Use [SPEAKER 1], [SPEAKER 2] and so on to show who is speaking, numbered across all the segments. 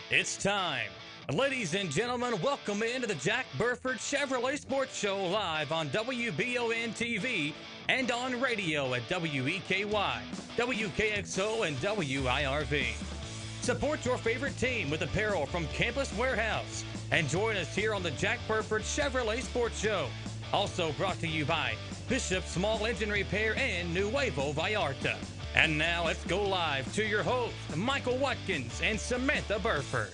[SPEAKER 1] It's time. Ladies and gentlemen, welcome into the Jack Burford Chevrolet Sports Show live on WBON TV and on radio at WEKY, WKXO, and WIRV. Support your favorite team with apparel from Campus Warehouse and join us here on the Jack Burford Chevrolet Sports Show. Also brought to you by Bishop Small Engine Repair and Nuevo Vallarta. And now let's go live to your hosts, Michael Watkins and Samantha Burford.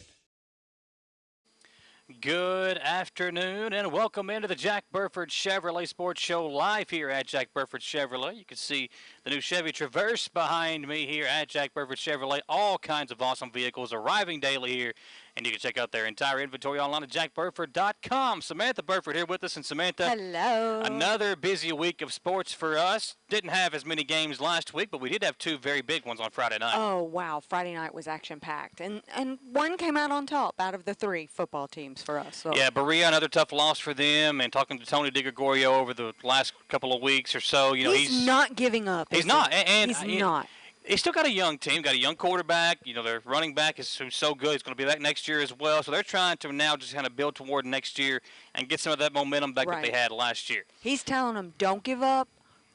[SPEAKER 2] Good afternoon and welcome into the Jack Burford Chevrolet Sports Show live here at Jack Burford Chevrolet. You can see the new Chevy Traverse behind me here at Jack Burford Chevrolet. All kinds of awesome vehicles arriving daily here, and you can check out their entire inventory online at jackburford.com. Samantha Burford here with us, and Samantha,
[SPEAKER 3] hello.
[SPEAKER 2] Another busy week of sports for us. Didn't have as many games last week, but we did have two very big ones on Friday night.
[SPEAKER 3] Oh, wow. Friday night was action-packed. And one came out on top out of the three football teams for us. So.
[SPEAKER 2] Yeah, Berea, another tough loss for them. And talking to Tony DiGregorio over the last couple of weeks or so, you know, he's
[SPEAKER 3] not giving up.
[SPEAKER 2] He's not.
[SPEAKER 3] He's not.
[SPEAKER 2] He's still got a young team, got a young quarterback. You know, their running back is so good. He's going to be back next year as well. So they're trying to now just kind of build toward next year and get some of that momentum back that they had last year.
[SPEAKER 3] He's telling them, don't give up.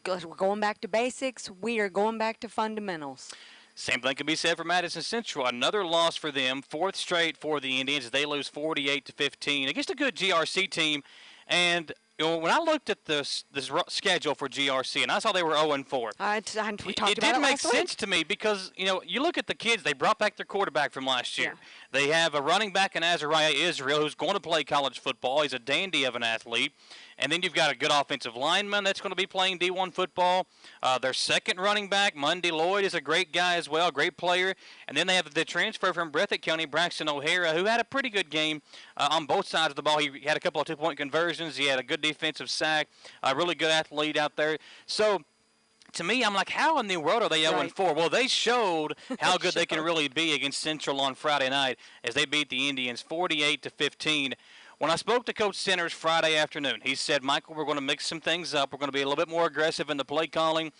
[SPEAKER 3] We're going back to basics. We are going back to fundamentals.
[SPEAKER 2] Same thing can be said for Madison Central. Another loss for them, fourth straight for the Indians. They lose 48-15 against a good GRC team. And you know, when I looked at this schedule for GRC, and I saw they were 0-4,
[SPEAKER 3] it
[SPEAKER 2] didn't make sense to me because, you know, you look at the kids, they brought back their quarterback from last year.
[SPEAKER 3] Yeah.
[SPEAKER 2] They have a running back in Azariah Israel who's going to play college football. He's a dandy of an athlete. And then you've got a good offensive lineman that's going to be playing D1 football. Their second running back, Mundy Lloyd, is a great guy as well, great player. And then they have the transfer from Breathitt County, Braxton O'Hara, who had a pretty good game on both sides of the ball. He had a couple of two-point conversions. He had a good defensive sack, a really good athlete out there. So, to me, I'm like, how in the world are they 0-4? Well, they showed how good they can really be against Central on Friday night as they beat the Indians 48-15. When I spoke to Coach Centers Friday afternoon, he said, Michael, we're going to mix some things up. We're going to be a little bit more aggressive in the play calling.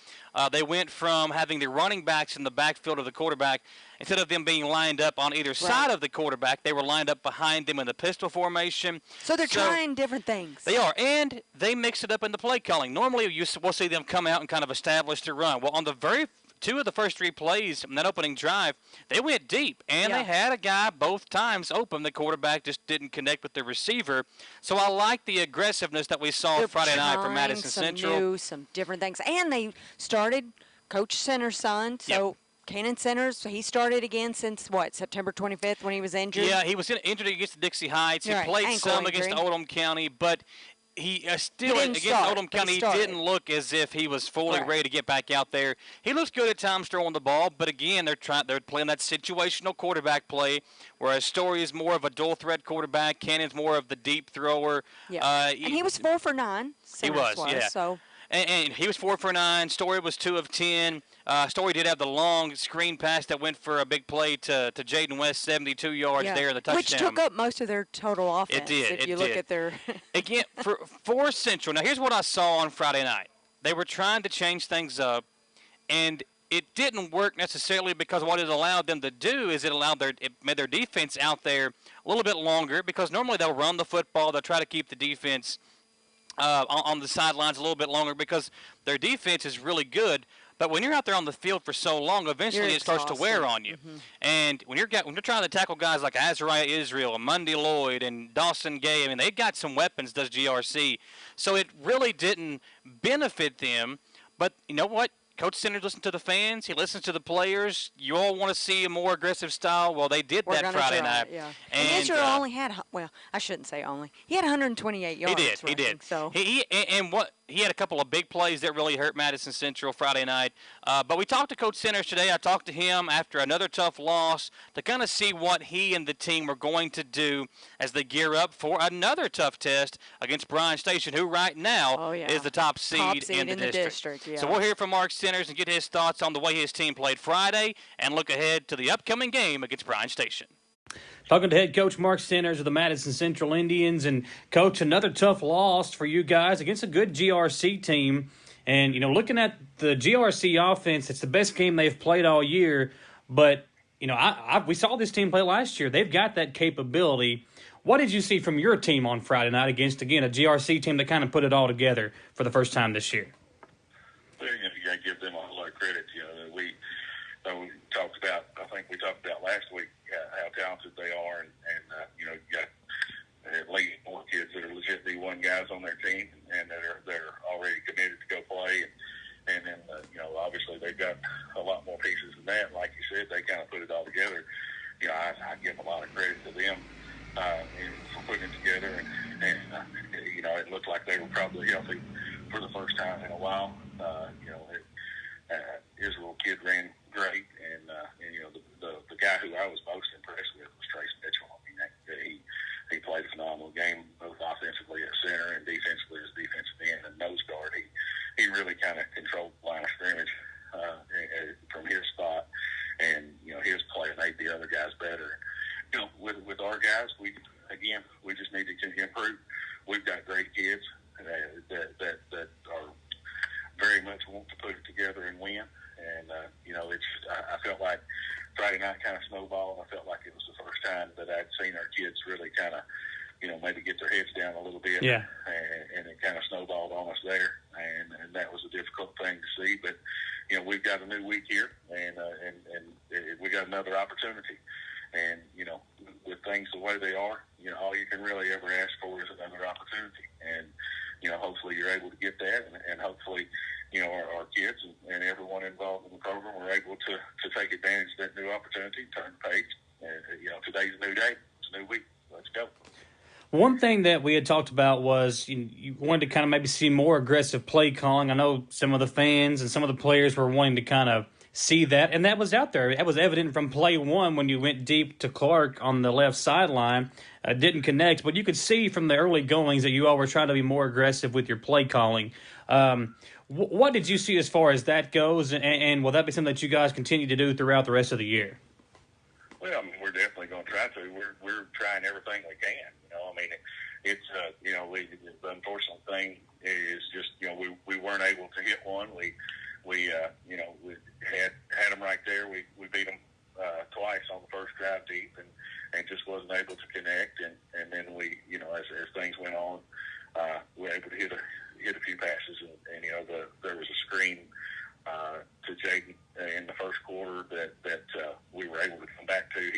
[SPEAKER 2] They went from having the running backs in the backfield of the quarterback. Instead of them being lined up on either side of the quarterback, they were lined up behind them in the pistol formation.
[SPEAKER 3] So they're trying different things.
[SPEAKER 2] They are, and they mix it up in the play calling. Normally, we'll see them come out and kind of establish the run. Well, on the two of the first three plays in that opening drive, they went deep, and they had a guy both times open. The quarterback just didn't connect with the receiver. So I like the aggressiveness that we saw Friday night from Madison Central.
[SPEAKER 3] Some different things. And they started Coach Center's son, so Cannon Centers, he started again since, September 25th when he was injured?
[SPEAKER 2] Yeah, he was injured against the Dixie Heights. He played some against Oldham County, but he still, against Oldham County, he didn't look as if he was fully ready to get back out there. He looks good at times throwing the ball, but again, they're playing that situational quarterback play, whereas Story is more of a dual threat quarterback. Cannon's more of the deep thrower.
[SPEAKER 3] Yeah. And he was 4 for 9.
[SPEAKER 2] He was, yeah.
[SPEAKER 3] So.
[SPEAKER 2] And he was 4 for 9. Story was 2 of 10. Story did have the long screen pass that went for a big play to Jaden West, 72 yards there in the touchdown.
[SPEAKER 3] Which took up most of their total offense.
[SPEAKER 2] It did.
[SPEAKER 3] If you look at their
[SPEAKER 2] again, for Central. Now, here's what I saw on Friday night. They were trying to change things up, and it didn't work necessarily because what it allowed them to do is it made their defense out there a little bit longer because normally they'll run the football. They'll try to keep the defense on the sidelines a little bit longer because their defense is really good. But when you're out there on the field for so long, eventually it starts to wear on you. Mm-hmm. And when you're trying to tackle guys like Azariah Israel and Mundy Lloyd and Dawson Gay, I mean, they've got some weapons, does GRC. So it really didn't benefit them. But you know what? Coach Centers listens to the fans. He listens to the players. You all want to see a more aggressive style. Well, they did that Friday night.
[SPEAKER 3] Yeah. And Israel only had, I shouldn't say only. He had 128 yards.
[SPEAKER 2] He did.
[SPEAKER 3] So.
[SPEAKER 2] He had a couple of big plays that really hurt Madison Central Friday night. But we talked to Coach Centers today. I talked to him after another tough loss to kind of see what he and the team are going to do as they gear up for another tough test against Bryan Station, who right now is the top seed in the district.
[SPEAKER 3] Yeah.
[SPEAKER 2] So we'll hear from Mark Centers and get his thoughts on the way his team played Friday and look ahead to the upcoming game against Bryan Station.
[SPEAKER 1] Talking to head coach Mark Centers of the Madison Central Indians. And, Coach, another tough loss for you guys against a good GRC team. And, you know, looking at the GRC offense, it's the best game they've played all year. But we saw this team play last year. They've got that capability. What did you see from your team on Friday night against, again, a GRC team that kind of put it all together for the first time this year?
[SPEAKER 4] Well, you got to give them a lot of credit. We talked about, I think we talked about last week how talented they are, and you got at least 4 kids that are legit D1 guys on their team, and they're already committed to go play. And then, obviously they've got a lot more pieces than that. Like you said, they kind of put it all together. I give a lot of credit to them for putting it together. And it looked like they were probably healthy for the first time in a while. Israel kid ran great. And the guy who I was most impressed with was Trace Mitchell. I mean, he played a phenomenal game, both offensively at center and defensively as defensive end and nose guard. He really kind of controlled the line of scrimmage from his spot, and his play made the other guys better. With our guys, we just need to improve. We've got great kids that are very much want to put it together and win. And I felt like Friday night kind of snowballed. I felt like it was the first time that I'd seen our kids really kind of maybe get their heads down a little bit.
[SPEAKER 1] Yeah.
[SPEAKER 4] And it kind of snowballed on us there, and that was a difficult thing to see. But we've got a new week here, and we got another opportunity. And with things the way they are, all you can really ever ask for is another opportunity. And hopefully you're able to get that, and hopefully our kids and everyone involved in the program are able to take advantage of that new opportunity, turn the page. And today's a new day, it's a new week. Let's go.
[SPEAKER 1] One thing that we had talked about was you wanted to kind of maybe see more aggressive play calling. I know some of the fans and some of the players were wanting to kind of see that, and that was out there. That was evident from play one when you went deep to Clark on the left sideline. Didn't connect, but you could see from the early goings that you all were trying to be more aggressive with your play calling. What did you see as far as that goes, and will that be something that you guys continue to do throughout the rest of the year?
[SPEAKER 4] Well, I mean, we're definitely going to try to. We're trying everything we can. It's the unfortunate thing is just we weren't able to hit one. We had them right there. We beat them twice on the first drive deep, and just wasn't able to connect. And then we as things went on, we were able to hit a few passes, and there was a screen to Jaden in the first quarter that we were able to come back to.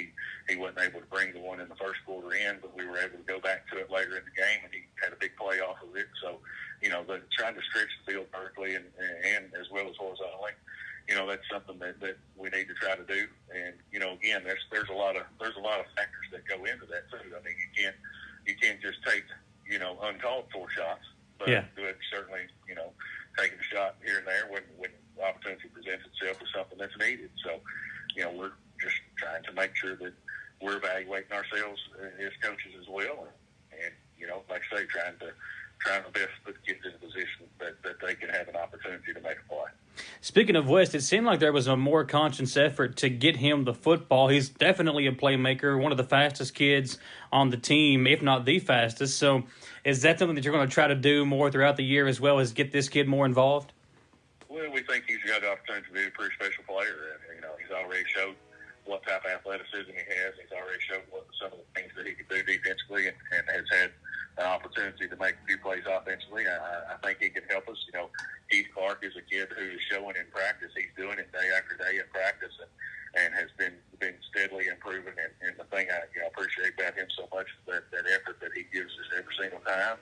[SPEAKER 4] He wasn't able to bring the one in the first quarter in, but we were able to go back to it later in the game, and he had a big play off of it. So, trying to stretch the field vertically and as well as horizontally, that's something that we need to try to do. And again, there's a lot of factors that go into that too. I mean, you can't just take uncalled for shots, but certainly taking a shot here and there when the opportunity presents itself is something that's needed. So, we're just trying to make sure that we're evaluating ourselves as coaches as well, and like I say, trying to best put the kids in a position that they can have an opportunity to make a play.
[SPEAKER 1] Speaking of West, it seemed like there was a more conscious effort to get him the football. He's definitely a playmaker, one of the fastest kids on the team, if not the fastest. So is that something that you're going to try to do more throughout the year as well as get this kid more involved?
[SPEAKER 4] Well, we think he's got the opportunity to be a pretty special player. He's already showed what type of athleticism he has. He's already showed some of the things that he can do defensively and has had an opportunity to make a few plays offensively. I think he can help us. Heath Clark is a kid who is showing in practice. He's doing it day after day in practice and has been steadily improving. And the thing I appreciate about him so much is that effort that he gives us every single time.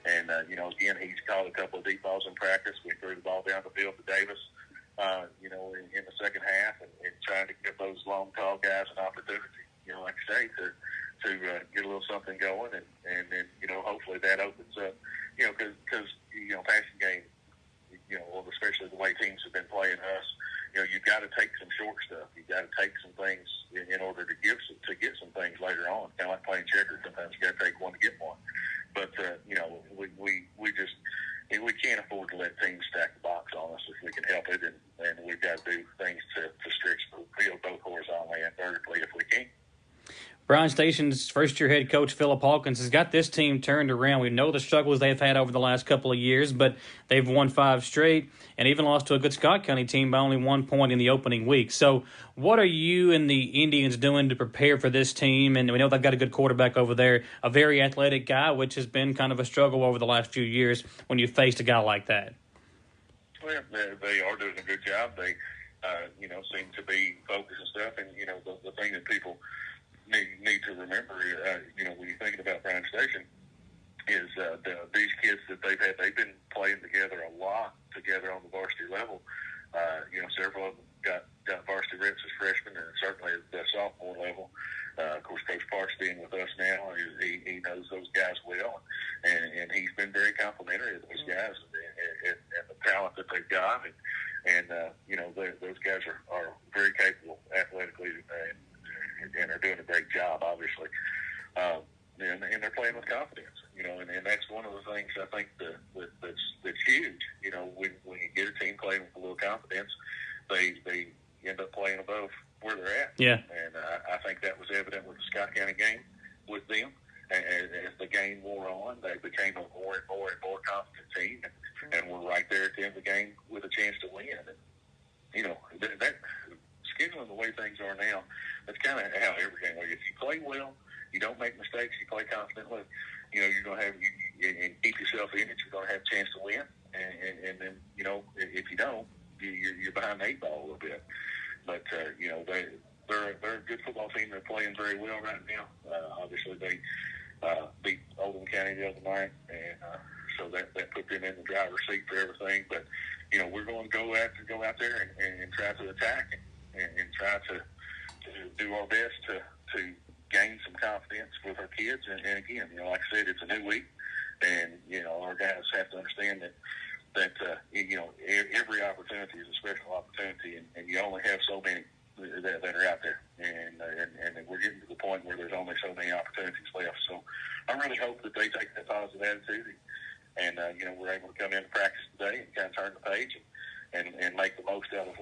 [SPEAKER 4] And, again, he's caught a couple of deep balls in practice. We threw the ball down the field to Davis, in the second half and trying to give those long, tall guys an opportunity, like I say, to get a little something going. And then, hopefully that opens up, because passing game, well, especially the way teams have been playing us, you've got to take some short stuff. You've got to take some things in order to get some things later on. Kind of like playing checkers. Sometimes you got to take one to get one. But, we can't afford to let teams stack the box on us if we can help it, and we've got to do things to stretch the field both horizontally and vertically if we can.
[SPEAKER 1] Bryan Station's first-year head coach, Philip Hawkins, has got this team turned around. We know the struggles they've had over the last couple of years, but they've won 5 straight and even lost to a good Scott County team by only 1 point in the opening week. So what are you and the Indians doing to prepare for this team? And we know they've got a good quarterback over there, a very athletic guy, which has been kind of a struggle over the last few years when you faced a guy like that.
[SPEAKER 4] Well, they are doing a good job. They, seem to be focused and stuff. And, the thing that people need to remember, when you're thinking about Bryan Station, is these kids that they've been playing together a lot together on the varsity level. Several of them got varsity reps as freshmen, and certainly at the sophomore level. Of course, Coach Parks being with us now, he knows those guys well, and he's been very complimentary of those guys and the talent that they've got. And those guys are very capable athletically and are doing a great job, obviously. And they're playing with confidence, and that's one of the things I think that's huge. When you get a team playing with a little confidence, they end up playing above where they're at.
[SPEAKER 1] Yeah.
[SPEAKER 4] And I think that was evident with the Scott County game with them. And as the game wore on, they became a more and more confident team, and we're right there at the end of the game with a chance to win. And, that scheduling the way things are now, that's kind of how every game is. If you play well, you don't make mistakes, you play confidently, you're going to have, and keep yourself in it, you're going to have a chance to win. And then, if you don't, you're behind the 8 ball a little bit. But, they're a good football team. They're playing very well right now. Obviously, they beat Oldham County the other night, and so that put them in the driver's seat for everything. But, we're going to go out there and try to attack and try to do our best to gain some confidence with our kids. And again, like I said, it's a new week, and our guys have to understand that every opportunity is a special opportunity, and you only have so many that are out there, and we're getting to the point where there's only so many opportunities left. So I really hope that they take that positive attitude, and we're able to come in and practice today and kind of turn the page and make the most out of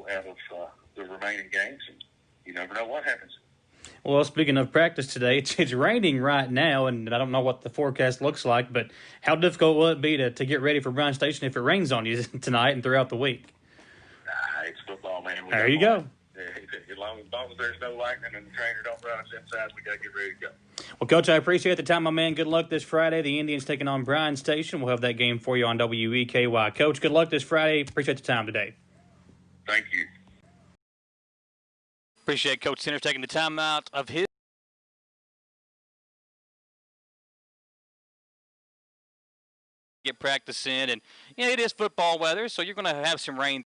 [SPEAKER 4] the remaining games. And you never know what happens.
[SPEAKER 1] Well, speaking of practice today, it's raining right now, and I don't know what the forecast looks like, but how difficult will it be to get ready for Bryan Station if it rains on you tonight and throughout the week?
[SPEAKER 4] It's football, man.
[SPEAKER 1] There you go.
[SPEAKER 4] As long as there's no lightning and the trainer don't run us inside, we got to get ready to go.
[SPEAKER 1] Well, Coach, I appreciate the time, my man. Good luck this Friday. The Indians taking on Bryan Station. We'll have that game for you on WEKY. Coach, good luck this Friday. Appreciate the time today.
[SPEAKER 4] Thank you.
[SPEAKER 2] Appreciate Coach Sanders taking the time out of his get practice in. And, it is football weather, so you're going to have some rain.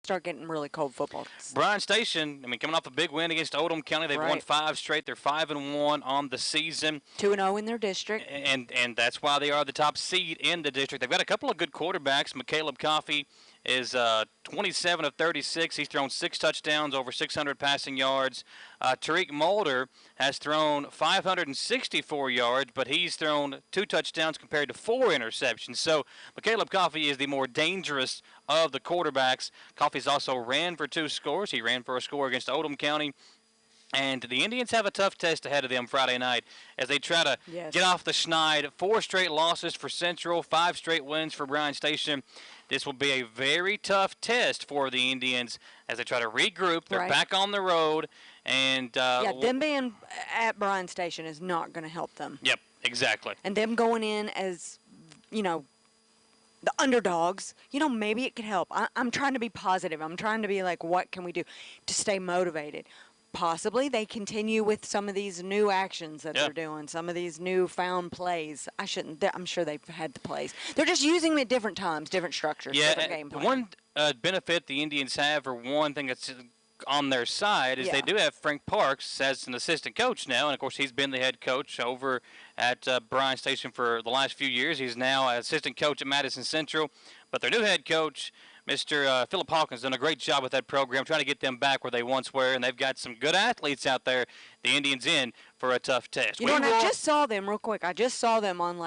[SPEAKER 3] Start getting really cold football.
[SPEAKER 2] Bryan Station, coming off a big win against Oldham County. They've won 5 straight. They're 5-1 on the season.
[SPEAKER 3] 2-0 in their district.
[SPEAKER 2] And that's why they are the top seed in the district. They've got a couple of good quarterbacks. McCaleb Coffey is 27 of 36. He's thrown 6 touchdowns, over 600 passing yards. Tariq Mulder has thrown 564 yards, but he's thrown 2 touchdowns compared to 4 interceptions. So McCaleb Coffey is the more dangerous of the quarterbacks. Coffey's also ran for 2 scores. He ran for a score against Oldham County. And the Indians have a tough test ahead of them Friday night as they try to get off the schneid. 4 straight losses for Central, 5 straight wins for Bryan Station. This will be a very tough test for the Indians as they try to regroup. They're back on the road. And
[SPEAKER 3] them being at Bryan Station is not going to help them.
[SPEAKER 2] Yep, exactly.
[SPEAKER 3] And them going in as, the underdogs, maybe it could help. I'm trying to be positive. I'm trying to be like, what can we do to stay motivated? Possibly they continue with some of these new actions that they're doing, some of these newfound plays. I'm sure they've had the plays. They're just using them at different times, different structures for their game plan.
[SPEAKER 2] One benefit the Indians have, or one thing that's on their side, is they do have Frank Parks as an assistant coach now. And, of course, he's been the head coach over at Bryan Station for the last few years. He's now an assistant coach at Madison Central. But their new head coach, Mr. Philip Hawkins, done a great job with that program, trying to get them back where they once were, and they've got some good athletes out there. The Indians in for a tough test.
[SPEAKER 3] And I just saw them real quick. I just saw them on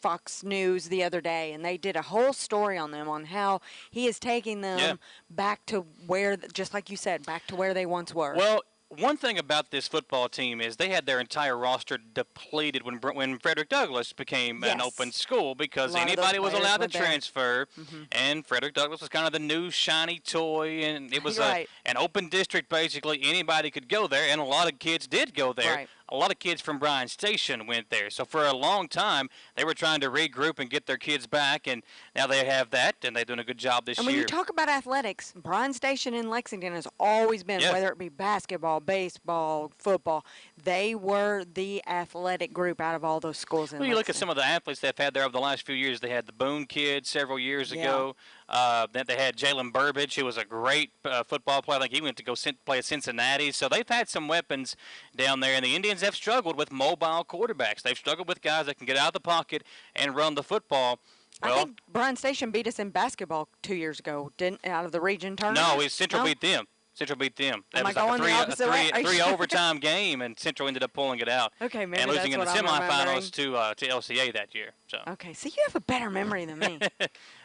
[SPEAKER 3] Fox News the other day, and they did a whole story on them on how he is taking them back to where, just like you said, back to where they once were.
[SPEAKER 2] Well, one thing about this football team is they had their entire roster depleted when Frederick Douglass became an open school, because anybody was allowed to transfer, and Frederick Douglass was kind of the new shiny toy, and it was an open district basically. Anybody could go there, and a lot of kids did go there.
[SPEAKER 3] Right.
[SPEAKER 2] A lot of kids from Bryan Station went there. So for a long time, they were trying to regroup and get their kids back, and now they have that, and they're doing a good job this year.
[SPEAKER 3] And when you talk about athletics, Bryan Station in Lexington has always been, whether it be basketball, baseball, football, they were the athletic group out of all those schools in
[SPEAKER 2] Well, you look at some of the athletes they've had there over the last few years. They had the Boone kids several years ago. Then they had Jalen Burbage, who was a great football player. I think he went to go play at Cincinnati. So they've had some weapons down there, and the Indians have struggled with mobile quarterbacks. They've struggled with guys that can get out of the pocket and run the football. Well,
[SPEAKER 3] I think Bryan Station beat us in basketball 2 years ago, didn't, out of the region tournament?
[SPEAKER 2] No, Central beat them. Central beat them. That was
[SPEAKER 3] going the opposite way?
[SPEAKER 2] a three overtime game, and Central ended up pulling it out.
[SPEAKER 3] Okay, maybe
[SPEAKER 2] and losing in the
[SPEAKER 3] that's what I'm
[SPEAKER 2] semifinals to LCA that year. So.
[SPEAKER 3] Okay, so you have a better memory than me.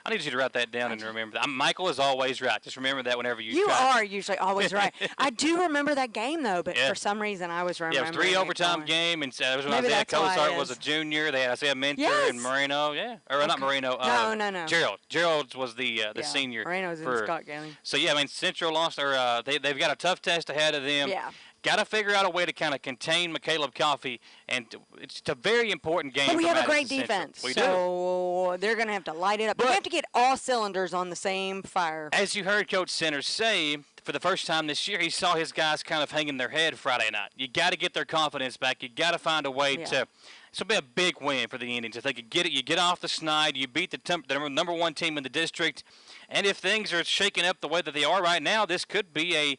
[SPEAKER 2] I need you to write that down and remember that. Michael is always right. Just remember that whenever you
[SPEAKER 3] You
[SPEAKER 2] try.
[SPEAKER 3] are usually always right. I do remember that game, though, but for some reason I was remembering.
[SPEAKER 2] Yeah, it was 3 overtime game, and that was when Isaiah Cozart was a junior. They had Isaiah Mentor and Moreno. Or not Moreno.
[SPEAKER 3] No.
[SPEAKER 2] Gerald. Gerald was the senior.
[SPEAKER 3] Moreno's in Scott Galley.
[SPEAKER 2] So, yeah, I mean, Central lost, they've got a tough test ahead of them.
[SPEAKER 3] Yeah.
[SPEAKER 2] Got to figure out a way to kind of contain McCaleb Coffey, and it's a very important game.
[SPEAKER 3] But we
[SPEAKER 2] for
[SPEAKER 3] have
[SPEAKER 2] Madison
[SPEAKER 3] a great
[SPEAKER 2] Central.
[SPEAKER 3] defense,
[SPEAKER 2] We
[SPEAKER 3] so they're going to have to light it up. But they have to get all cylinders on the same fire.
[SPEAKER 2] As you heard Coach Centers say, for the first time this year, he saw his guys kind of hanging their head Friday night. You got to get their confidence back. You got to find a way to. This will be a big win for the Indians. If they could get it, you get off the snide, you beat the number one team in the district, and if things are shaking up the way that they are right now, this could be a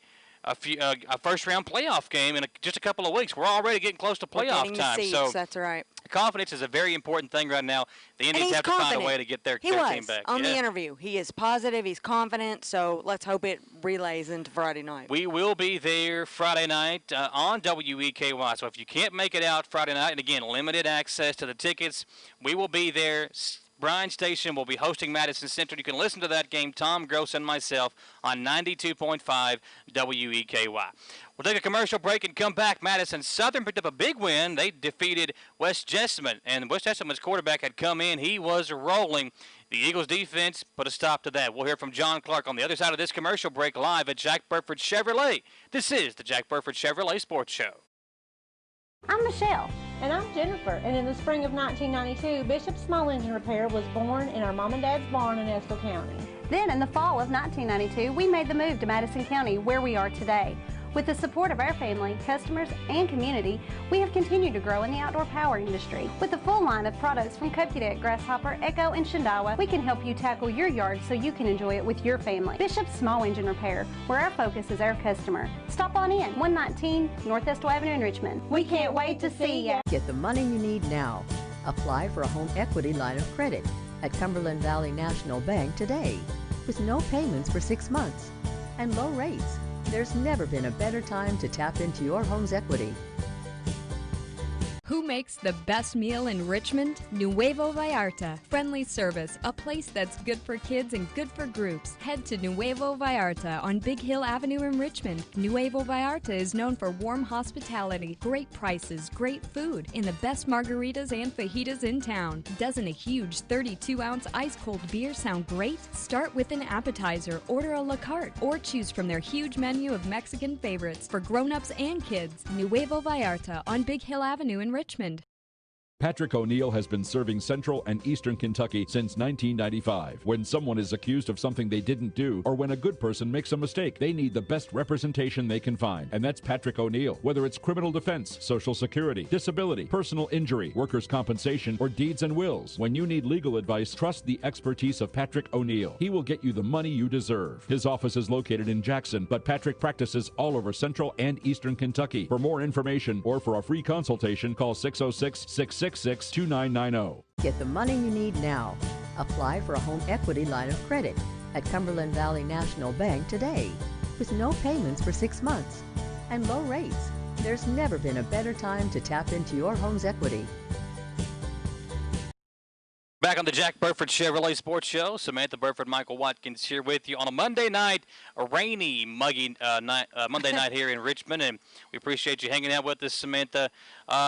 [SPEAKER 2] first-round playoff game in just a couple of weeks. We're already getting close to playoff time.
[SPEAKER 3] So that's right.
[SPEAKER 2] Confidence is a very important thing right now. The Indians have to find a way to get their team back.
[SPEAKER 3] On the interview. He is positive. He's confident. So let's hope it relays into Friday night.
[SPEAKER 2] We will be there Friday night on WEKY. So if you can't make it out Friday night, and again, limited access to the tickets, we will be there. Bryan Station will be hosting Madison Central. You can listen to that game, Tom Gross and myself, on 92.5 WEKY. We'll take a commercial break and come back. Madison Southern picked up a big win. They defeated West Jessamine, and West Jessamine's quarterback had come in. He was rolling. The Eagles' defense put a stop to that. We'll hear from John Clark on the other side of this commercial break live at Jack Burford Chevrolet. This is the Jack Burford Chevrolet Sports Show.
[SPEAKER 5] I'm Michelle. And I'm Jennifer. And in the spring of 1992, Bishop Small Engine Repair was born in our mom and dad's barn in Estill County.
[SPEAKER 6] Then in the fall of 1992, we made the move to Madison County, where we are today. With the support of our family, customers, and community, we have continued to grow in the outdoor power industry. With a full line of products from Cupcadet, Grasshopper, Echo, and Shindawa, we can help you tackle your yard so you can enjoy it with your family. Bishop Small Engine Repair, where our focus is our customer. Stop on in, 119 North Estill Avenue in Richmond. We can't wait to see ya.
[SPEAKER 7] Get the money you need now. Apply for a home equity line of credit at Cumberland Valley National Bank today, with no payments for 6 months and low rates. There's never been a better time to tap into your home's equity.
[SPEAKER 8] Who makes the best meal in Richmond? Nuevo Vallarta. Friendly service, a place that's good for kids and good for groups. Head to Nuevo Vallarta on Big Hill Avenue in Richmond. Nuevo Vallarta is known for warm hospitality, great prices, great food, and the best margaritas and fajitas in town. Doesn't a huge 32-ounce ice-cold beer sound great? Start with an appetizer, order a la carte, or choose from their huge menu of Mexican favorites for grown-ups and kids. Nuevo Vallarta on Big Hill Avenue in Richmond.
[SPEAKER 9] Patrick O'Neill has been serving Central and Eastern Kentucky since 1995. When someone is accused of something they didn't do, or when a good person makes a mistake, they need the best representation they can find. And that's Patrick O'Neill. Whether it's criminal defense, Social Security, disability, personal injury, workers' compensation, or deeds and wills, when you need legal advice, trust the expertise of Patrick O'Neill. He will get you the money you deserve. His office is located in Jackson, but Patrick practices all over Central and Eastern Kentucky. For more information or for a free consultation, call 606-666-2990.
[SPEAKER 7] Get the money you need now. Apply for a home equity line of credit at Cumberland Valley National Bank today, with no payments for 6 months and low rates. There's never been a better time to tap into your home's equity.
[SPEAKER 2] Back on the Jack Burford Chevrolet Sports Show, Samantha Burford, Michael Watkins here with you on a Monday night, a rainy, muggy Monday night here in Richmond, and we appreciate you hanging out with us, Samantha.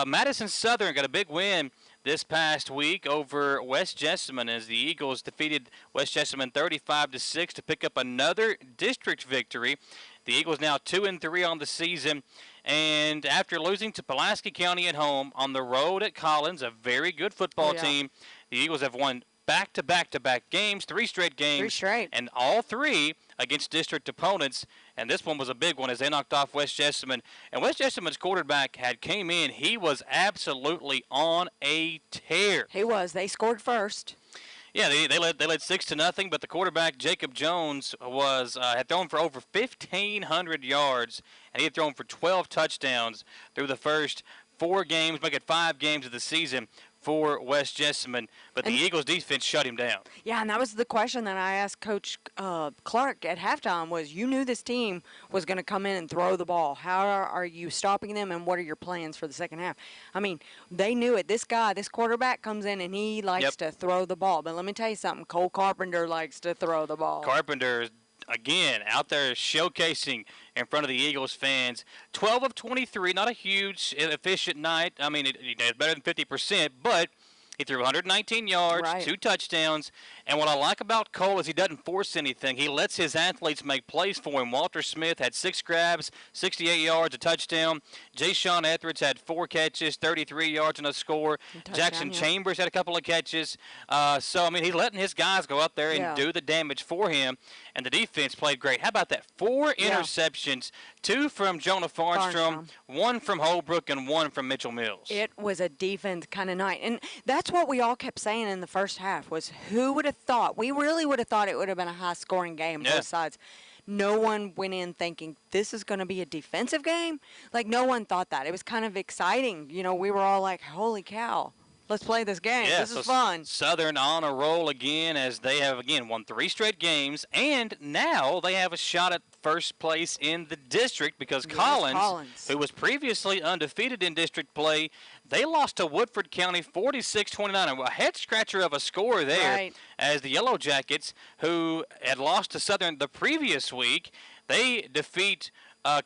[SPEAKER 2] Madison Southern got a big win this past week over West Jessamine as the Eagles defeated West Jessamine 35-6 to pick up another district victory. The Eagles now 2-3 on the season, and after losing to Pulaski County at home, on the road at Collins, a very good football team, the Eagles have won back-to-back games, 3 straight games.
[SPEAKER 3] 3 straight.
[SPEAKER 2] And all 3 against district opponents. And this one was a big one as they knocked off West Jessamine. And West Jessamine's quarterback came in. He was absolutely on a tear.
[SPEAKER 3] He was. They scored first.
[SPEAKER 2] Yeah, they led 6-0, but the quarterback Jacob Jones had thrown for over 1,500 yards, and he had thrown for 12 touchdowns through the first 4 games, make it 5 games of the season for West Jessamine, but the Eagles defense shut him down.
[SPEAKER 3] Yeah, and that was the question that I asked Coach Clark at halftime was, you knew this team was going to come in and throw the ball. How are you stopping them, and what are your plans for the second half? I mean, they knew it. This quarterback comes in, and he likes to throw the ball. But let me tell you something. Cole Carpenter likes to throw the ball.
[SPEAKER 2] Carpenter, again, out there showcasing in front of the Eagles fans. 12 of 23, not a huge efficient night. I mean, it's better than 50%, but he threw 119 yards, 2 touchdowns. And what I like about Cole is he doesn't force anything. He lets his athletes make plays for him. Walter Smith had 6 grabs, 68 yards, a touchdown. Jay-Sean Etheridge had 4 catches, 33 yards and a score. Jackson Chambers had a couple of catches. So, I mean, he's letting his guys go out there and do the damage for him. And the defense played great. How about that? 4 interceptions, 2 from Jonah Farnstrom, 1 from Holbrook, and 1 from Mitchell Mills.
[SPEAKER 3] It was a defense kind of night. And that's what we all kept saying in the first half was, who would have thought? We really would have thought it would have been a high-scoring game, both sides. No one went in thinking this is going to be a defensive game. Like, no one thought that. It was kind of exciting. You know, we were all like, holy cow. Let's play this game.
[SPEAKER 2] Yeah,
[SPEAKER 3] this is fun.
[SPEAKER 2] Southern on a roll again as they have, again, won 3 straight games. And now they have a shot at first place in the district because Collins, who was previously undefeated in district play, they lost to Woodford County 46-29. A head-scratcher of a score there as the Yellow Jackets, who had lost to Southern the previous week, they defeat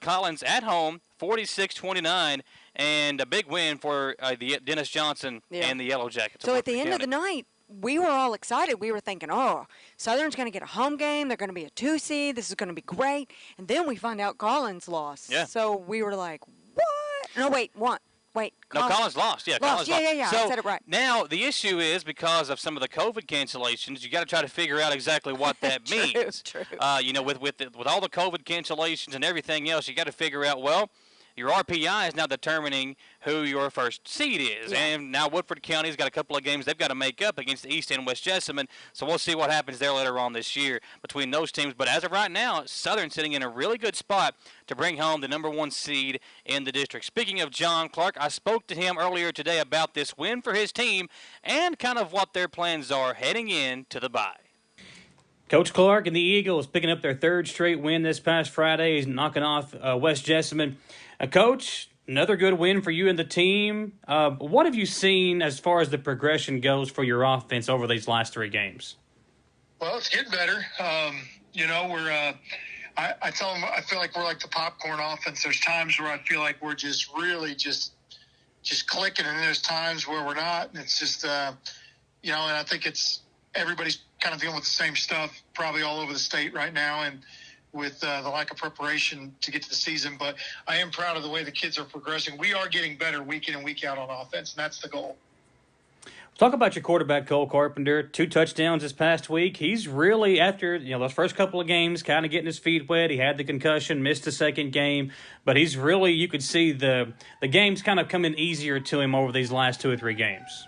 [SPEAKER 2] Collins at home 46-29. And a big win for the Dennis Johnson and the Yellow Jackets.
[SPEAKER 3] So at the end of the night, we were all excited. We were thinking, oh, Southern's going to get a home game. They're going to be a 2 seed. This is going to be great. And then we find out Collins lost. Yeah. So we were like, what? No, wait, what? Wait,
[SPEAKER 2] Collins lost. Yeah, Collins lost.
[SPEAKER 3] Yeah,
[SPEAKER 2] so
[SPEAKER 3] I said it right.
[SPEAKER 2] Now, the issue is because of some of the COVID cancellations, you got to try to figure out exactly what that means.
[SPEAKER 3] True.
[SPEAKER 2] You know, with all the COVID cancellations and everything else, you got to figure out, well, your RPI is now determining who your first seed is. And now Woodford County's got a couple of games they've got to make up against the East and West Jessamine. So we'll see what happens there later on this year between those teams. But as of right now, Southern sitting in a really good spot to bring home the #1 seed in the district. Speaking of John Clark, I spoke to him earlier today about this win for his team and kind of what their plans are heading into the bye.
[SPEAKER 1] Coach Clark and the Eagles picking up their 3rd straight win this past Friday. He's knocking off West Jessamine. Coach, another good win for you and the team. What have you seen as far as the progression goes for your offense over these last 3 games?
[SPEAKER 10] Well, it's getting better. You know, we're I tell them I feel like we're like the popcorn offense. There's times where I feel like we're just really just clicking, and there's times where we're not. And it's just, you know, and I think it's everybody's kind of dealing with the same stuff probably all over the state right now, and with the lack of preparation to get to the season. But I am proud of the way the kids are progressing. We are getting better week in and week out on offense, and that's the goal.
[SPEAKER 1] Talk about your quarterback, Cole Carpenter. 2 touchdowns this past week. He's really, after those first couple of games, kind of getting his feet wet. He had the concussion, missed the 2nd game. But he's really, you could see the games kind of coming easier to him over these last 2 or 3 games.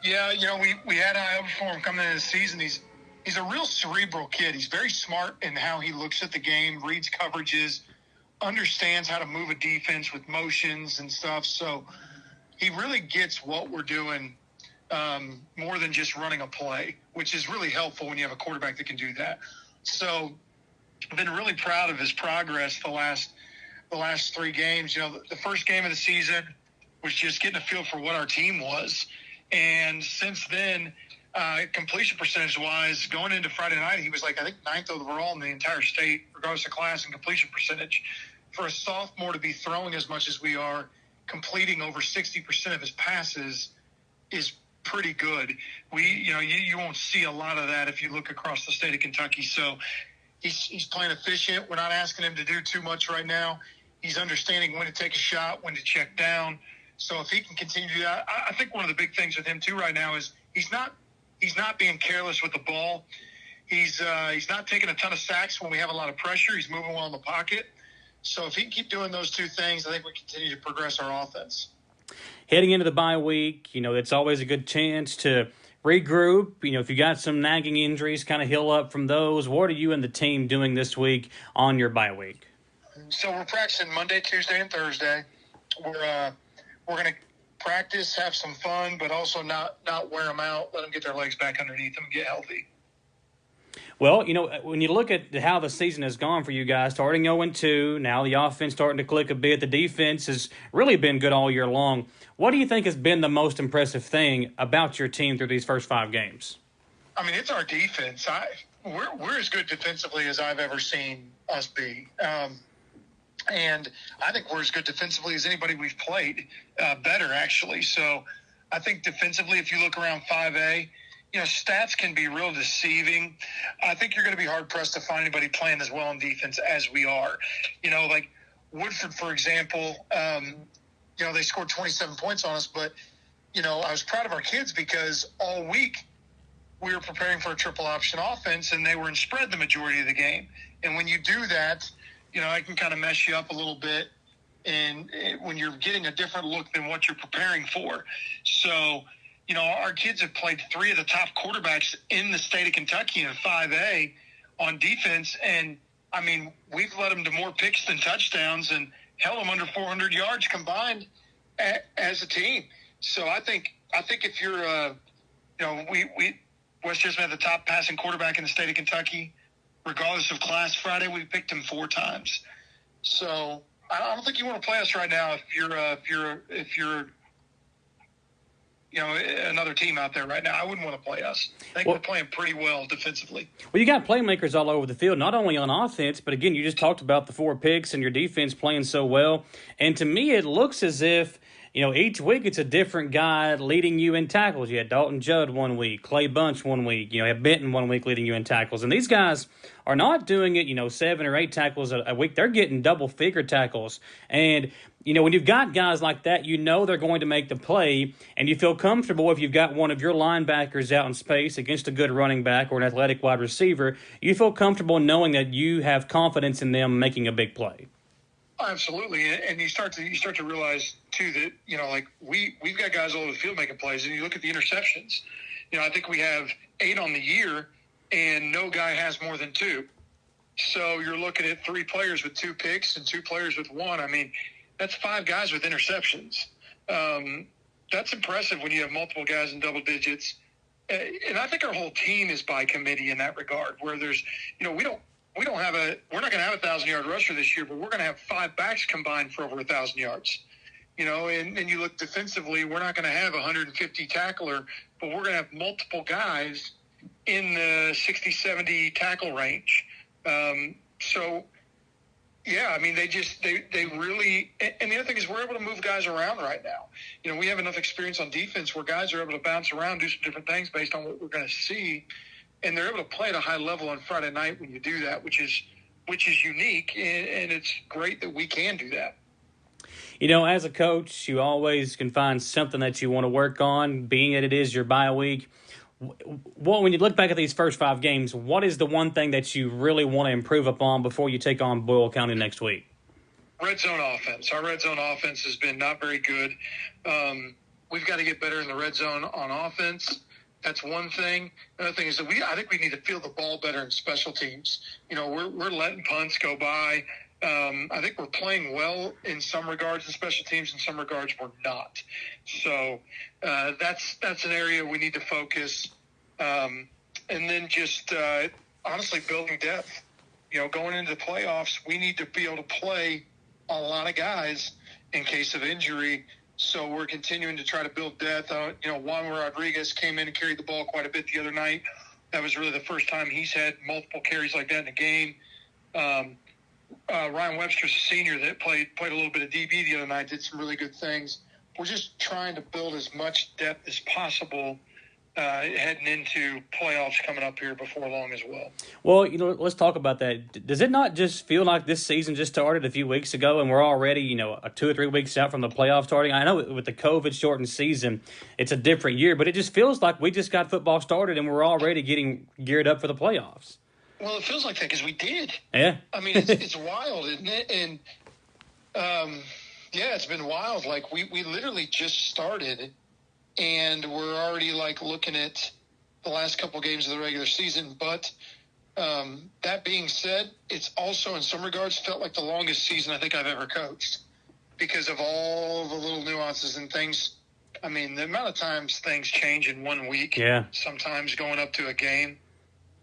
[SPEAKER 10] Yeah, you know, we had high hopes for him coming into the season. He's a real cerebral kid. He's very smart in how he looks at the game, reads coverages, understands how to move a defense with motions and stuff. So he really gets what we're doing more than just running a play, which is really helpful when you have a quarterback that can do that. So I've been really proud of his progress the last 3 games. You know, the first game of the season was just getting a feel for what our team was. And since then, completion percentage-wise, going into Friday night, he was like, I think, 9th overall in the entire state, regardless of class and completion percentage. For a sophomore to be throwing as much as we are, completing over 60% of his passes is pretty good. You won't see a lot of that if you look across the state of Kentucky. So he's playing efficient. We're not asking him to do too much right now. He's understanding when to take a shot, when to check down. So if he can continue to do that, I think one of the big things with him too right now is he's not being careless with the ball. He's not taking a ton of sacks when we have a lot of pressure. He's moving well in the pocket. So if he can keep doing those two things, I think we continue to progress our offense.
[SPEAKER 2] Heading into the bye week, it's always a good chance to regroup. If you got some nagging injuries, kind of heal up from those. What are you and the team doing this week on your bye week?
[SPEAKER 10] So we're practicing Monday, Tuesday, and Thursday. We're going to practice, have some fun, but also not wear them out, let them get their legs back underneath them and get healthy.
[SPEAKER 2] Well, when you look at how the season has gone for you guys, starting 0-2, now the offense starting to click a bit, the defense has really been good all year long. What do you think has been the most impressive thing about your team through these first 5 games?
[SPEAKER 10] I mean, it's our defense. We're as good defensively as I've ever seen us be. And I think we're as good defensively as anybody we've played, better actually. So I think defensively, if you look around 5A, stats can be real deceiving. I think you're going to be hard-pressed to find anybody playing as well on defense as we are. Like Woodford, for example, they scored 27 points on us, but, I was proud of our kids because all week we were preparing for a triple option offense, and they were in spread the majority of the game. And when you do that, I can kind of mess you up a little bit, and when you're getting a different look than what you're preparing for. So, our kids have played 3 of the top quarterbacks in the state of Kentucky in 5A on defense. And, I mean, we've led them to more picks than touchdowns and held them under 400 yards combined as a team. So I think if you're, West Jessamine had the top passing quarterback in the state of Kentucky. Regardless of class Friday, we picked him 4 times. So I don't think you want to play us right now if you're another team out there right now. I wouldn't want to play us. I think we're playing pretty well defensively.
[SPEAKER 2] Well, you got playmakers all over the field, not only on offense, but again, you just talked about the 4 picks and your defense playing so well. And to me, it looks as if, each week it's a different guy leading you in tackles. You had Dalton Judd one week, Clay Bunch one week, you had Benton one week leading you in tackles. And these guys are not doing it, 7 or 8 tackles a week. They're getting double-figure tackles. And, when you've got guys like that, they're going to make the play, and you feel comfortable if you've got one of your linebackers out in space against a good running back or an athletic wide receiver. You feel comfortable knowing that you have confidence in them making a big play.
[SPEAKER 10] Absolutely, and you start to realize too that we've got guys all over the field making plays, and you look at the interceptions. I think we have 8 on the year, and no guy has more than 2. So you're looking at 3 players with 2 picks and 2 players with 1. I mean, that's 5 guys with interceptions. That's impressive when you have multiple guys in double digits. And I think our whole team is by committee in that regard, where there's, we're not going to have a 1,000-yard rusher this year, but we're going to have 5 backs combined for over 1,000 yards. And you look defensively, we're not going to have a 150 tackler, but we're going to have multiple guys in the 60, 70 tackle range. Yeah, I mean, they really – and the other thing is we're able to move guys around right now. We have enough experience on defense where guys are able to bounce around, do some different things based on what we're going to see, and they're able to play at a high level on Friday night when you do that, which is unique, and it's great that we can do that.
[SPEAKER 2] As a coach, you always can find something that you want to work on, being that it is your bye week. Well, when you look back at these first 5 games, what is the one thing that you really want to improve upon before you take on Boyle County next week?
[SPEAKER 10] Red zone offense. Our red zone offense has been not very good. We've got to get better in the red zone on offense. That's one thing. Another thing is that I think we need to field the ball better in special teams. We're letting punts go by. I think we're playing well in some regards in special teams, in some regards we're not. So that's an area we need to focus. And then just honestly building depth. Going into the playoffs, we need to be able to play a lot of guys in case of injury So we're continuing to try to build depth. Juan Rodriguez came in and carried the ball quite a bit the other night. That was really the first time he's had multiple carries like that in a game. Ryan Webster's a senior that played a little bit of DB the other night, did some really good things. We're just trying to build as much depth as possible heading into playoffs coming up here before long as well.
[SPEAKER 1] Well, let's talk about that. Does it not just feel like this season just started a few weeks ago and we're already, 2 or 3 weeks out from the playoffs starting? I know with the COVID-shortened season, it's a different year, but it just feels like we just got football started and we're already getting geared up for the playoffs.
[SPEAKER 10] Well, it feels like that because we did.
[SPEAKER 1] Yeah.
[SPEAKER 10] I mean, it's wild, isn't it? And, yeah, it's been wild. Like, we literally just started, and we're already, looking at the last couple games of the regular season. But that being said, it's also, in some regards, felt like the longest season I think I've ever coached because of all the little nuances and things. I mean, the amount of times things change in 1 week, sometimes going up to a game,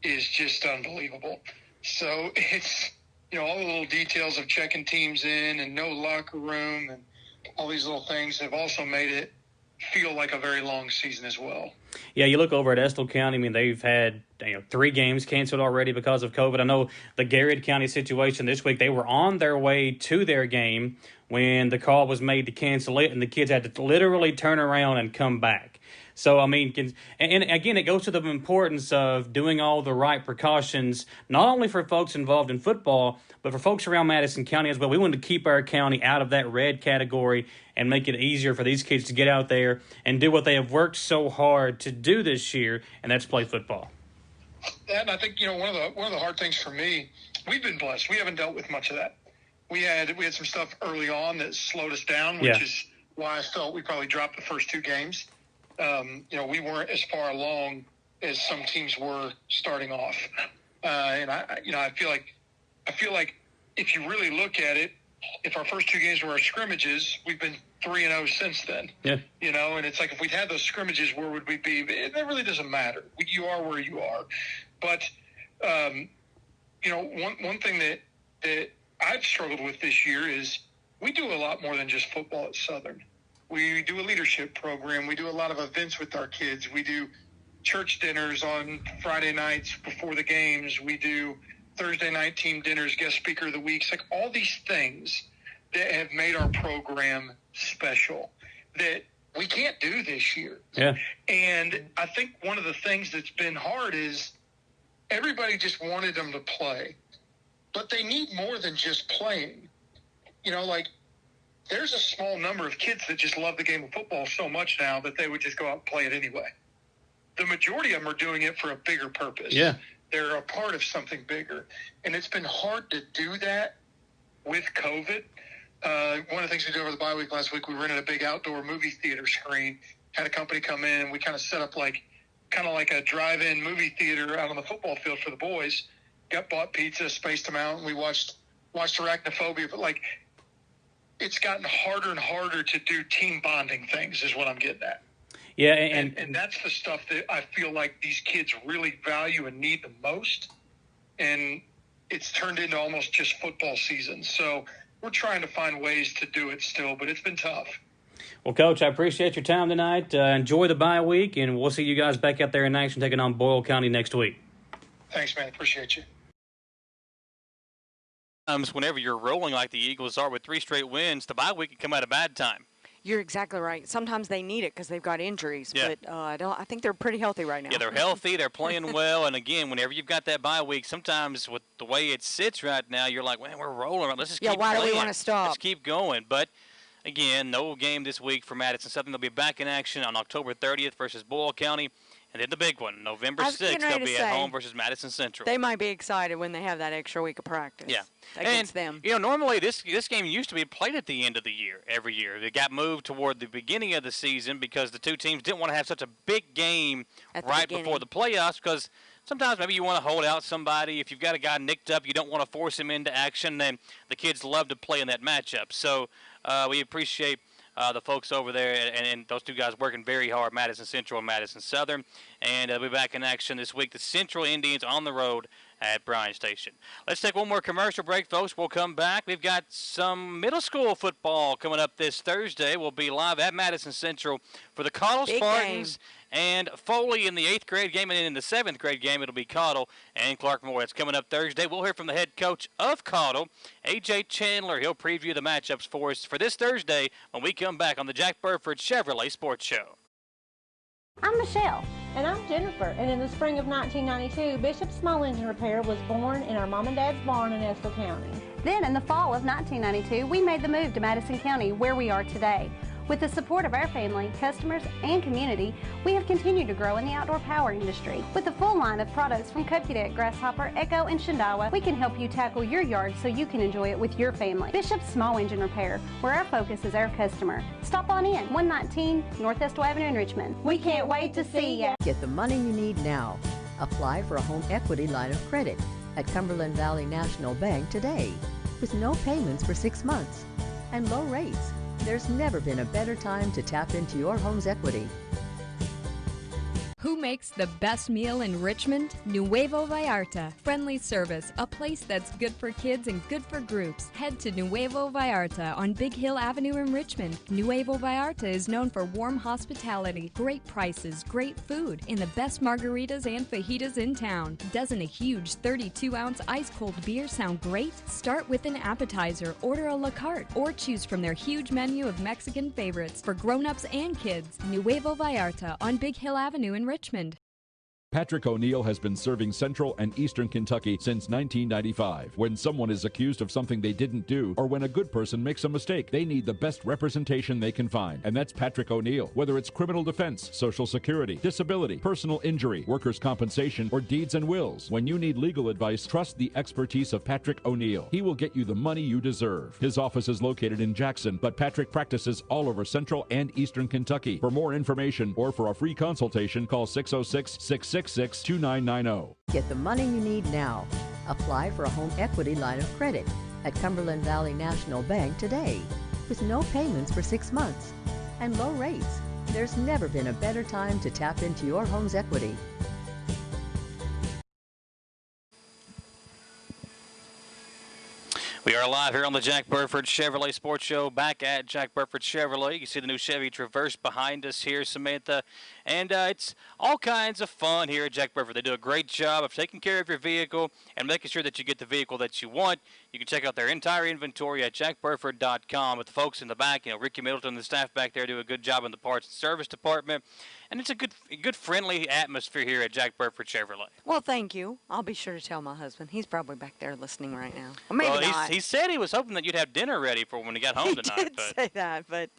[SPEAKER 10] is just unbelievable. So it's, all the little details of checking teams in and no locker room and all these little things have also made it feel like a very long season as well.
[SPEAKER 1] Yeah, you look over at Estill County. I mean, they've had 3 games canceled already because of COVID. I know the Garrett County situation this week, they were on their way to their game when the call was made to cancel it, and the kids had to literally turn around and come back. So, I mean, and again, it goes to the importance of doing all the right precautions, not only for folks involved in football, but for folks around Madison County as well. We wanted to keep our county out of that red category and make it easier for these kids to get out there and do what they have worked so hard to do this year, and that's play football.
[SPEAKER 10] And I think, one of the hard things for me, we've been blessed. We haven't dealt with much of that. We had some stuff early on that slowed us down, which is why I felt we probably dropped the first 2 games. We weren't as far along as some teams were starting off. And I feel like if you really look at it, if our first 2 games were our scrimmages, we've been 3-0 since then. Yeah. And it's like if we'd had those scrimmages, where would we be? It really doesn't matter. You are where you are. But, one thing that I've struggled with this year is we do a lot more than just football at Southern. We do a leadership program. We do a lot of events with our kids. We do church dinners on Friday nights before the games. We do Thursday night team dinners, guest speaker of the week. It's like all these things that have made our program special that we can't do this year.
[SPEAKER 1] Yeah.
[SPEAKER 10] And I think one of the things that's been hard is everybody just wanted them to play. But they need more than just playing. There's a small number of kids that just love the game of football so much now that they would just go out and play it anyway. The majority of them are doing it for a bigger purpose.
[SPEAKER 1] Yeah.
[SPEAKER 10] They're a part of something bigger. And it's been hard to do that with COVID. One of the things we did over the bye week last week, we rented a big outdoor movie theater screen, had a company come in, and we kind of set up like a drive-in movie theater out on the football field for the boys. Bought pizza, spaced them out, and we watched Arachnophobia. But, it's gotten harder and harder to do team bonding things is what I'm getting at.
[SPEAKER 1] Yeah,
[SPEAKER 10] and that's the stuff that I feel like these kids really value and need the most. And it's turned into almost just football season. So we're trying to find ways to do it still, but it's been tough.
[SPEAKER 1] Well, Coach, I appreciate your time tonight. Enjoy the bye week, and we'll see you guys back out there in action taking on Boyle County next week.
[SPEAKER 10] Thanks, man. Appreciate you.
[SPEAKER 2] Whenever you're rolling like the Eagles are with 3 straight wins, the bye week can come at a bad time.
[SPEAKER 3] You're exactly right. Sometimes they need it because they've got injuries,
[SPEAKER 2] Yeah.
[SPEAKER 3] but I think they're pretty healthy right now.
[SPEAKER 2] Yeah, they're healthy, they're playing well, and again, whenever you've got that bye week, sometimes with the way it sits right now, you're like, man, we're rolling. Let's just keep
[SPEAKER 3] why
[SPEAKER 2] playing.
[SPEAKER 3] do we want to stop?
[SPEAKER 2] Let's keep going. But again, no game this week for Madison Southern. They'll be back in action on October 30th versus Boyle County. And then the big one, November 6th, they'll be at home versus Madison Central.
[SPEAKER 3] They might be excited when they have that extra week of practice against them.
[SPEAKER 2] Normally this game used to be played at the end of the year, every year. It got moved toward the beginning of the season because the 2 teams didn't want to have such a big game right before the playoffs because sometimes maybe you want to hold out somebody. If you've got a guy nicked up, you don't want to force him into action. Then the kids love to play in that matchup. So we appreciate the folks over there and those 2 guys working very hard, Madison Central and Madison Southern. And they'll be back in action this week. The Central Indians on the road at Bryan Station. Let's take one more commercial break, folks. We'll come back. We've got some middle school football coming up this Thursday. We'll be live at Madison Central for the Cottle Spartans and Foley in the 8th grade game, and in the 7th grade game it'll be Cottle and Clark Moore. It's coming up Thursday. We'll hear from the head coach of Cottle, A.J. Chandler. He'll preview the matchups for us for this Thursday when we come back on the Jack Burford Chevrolet Sports Show.
[SPEAKER 5] I'm Michelle. And I'm Jennifer. And in the spring of 1992, Bishop Small Engine Repair was born in our mom and dad's barn in Estill County.
[SPEAKER 6] Then in the fall of 1992, we made the move to Madison County, where we are today. With the support of our family, customers, and community, we have continued to grow in the outdoor power industry. With a full line of products from Cupcadet, Grasshopper, Echo, and Shindawa, we can help you tackle your yard so you can enjoy it with your family. Bishop Small Engine Repair, where our focus is our customer. Stop on in, 119 North Estill Avenue in Richmond. We can't wait to see you.
[SPEAKER 7] Get the money you need now. Apply for a home equity line of credit at Cumberland Valley National Bank today, with no payments for 6 months and low rates. There's never been a better time to tap into your home's equity.
[SPEAKER 8] Who makes the best meal in Richmond? Nuevo Vallarta. Friendly service, a place that's good for kids and good for groups. Head to Nuevo Vallarta on Big Hill Avenue in Richmond. Nuevo Vallarta is known for warm hospitality, great prices, great food, and the best margaritas and fajitas in town. Doesn't a huge 32-ounce ice-cold beer sound great? Start with an appetizer, order a la carte, or choose from their huge menu of Mexican favorites for grown-ups and kids. Nuevo Vallarta on Big Hill Avenue in Richmond.
[SPEAKER 9] Patrick O'Neill has been serving Central and Eastern Kentucky since 1995. When someone is accused of something they didn't do, or when a good person makes a mistake, they need the best representation they can find. And that's Patrick O'Neill. Whether it's criminal defense, Social Security, disability, personal injury, workers' compensation, or deeds and wills, when you need legal advice, trust the expertise of Patrick O'Neill. He will get you the money you deserve. His office is located in Jackson, but Patrick practices all over Central and Eastern Kentucky. For more information or for a free consultation, call 606-666-2990.
[SPEAKER 7] Get the money you need now. Apply for a home equity line of credit at Cumberland Valley National Bank today, with no payments for 6 months and low rates. There's never been a better time to tap into your home's equity.
[SPEAKER 2] We are live here on the Jack Burford Chevrolet Sports Show, back at Jack Burford Chevrolet. You can see the new Chevy Traverse behind us here, Samantha. And it's all kinds of fun here at Jack Burford. They do a great job of taking care of your vehicle and making sure that you get the vehicle that you want. You can check out their entire inventory at jackburford.com. With the folks in the back, Ricky Middleton and the staff back there do a good job in the parts and service department. And it's a good friendly atmosphere here at Jack Burford Chevrolet.
[SPEAKER 3] Well, thank you. I'll be sure to tell my husband. He's probably back there listening right now. Or maybe not.
[SPEAKER 2] He said he was hoping that you'd have dinner ready for when he got home tonight.
[SPEAKER 3] He did say that, but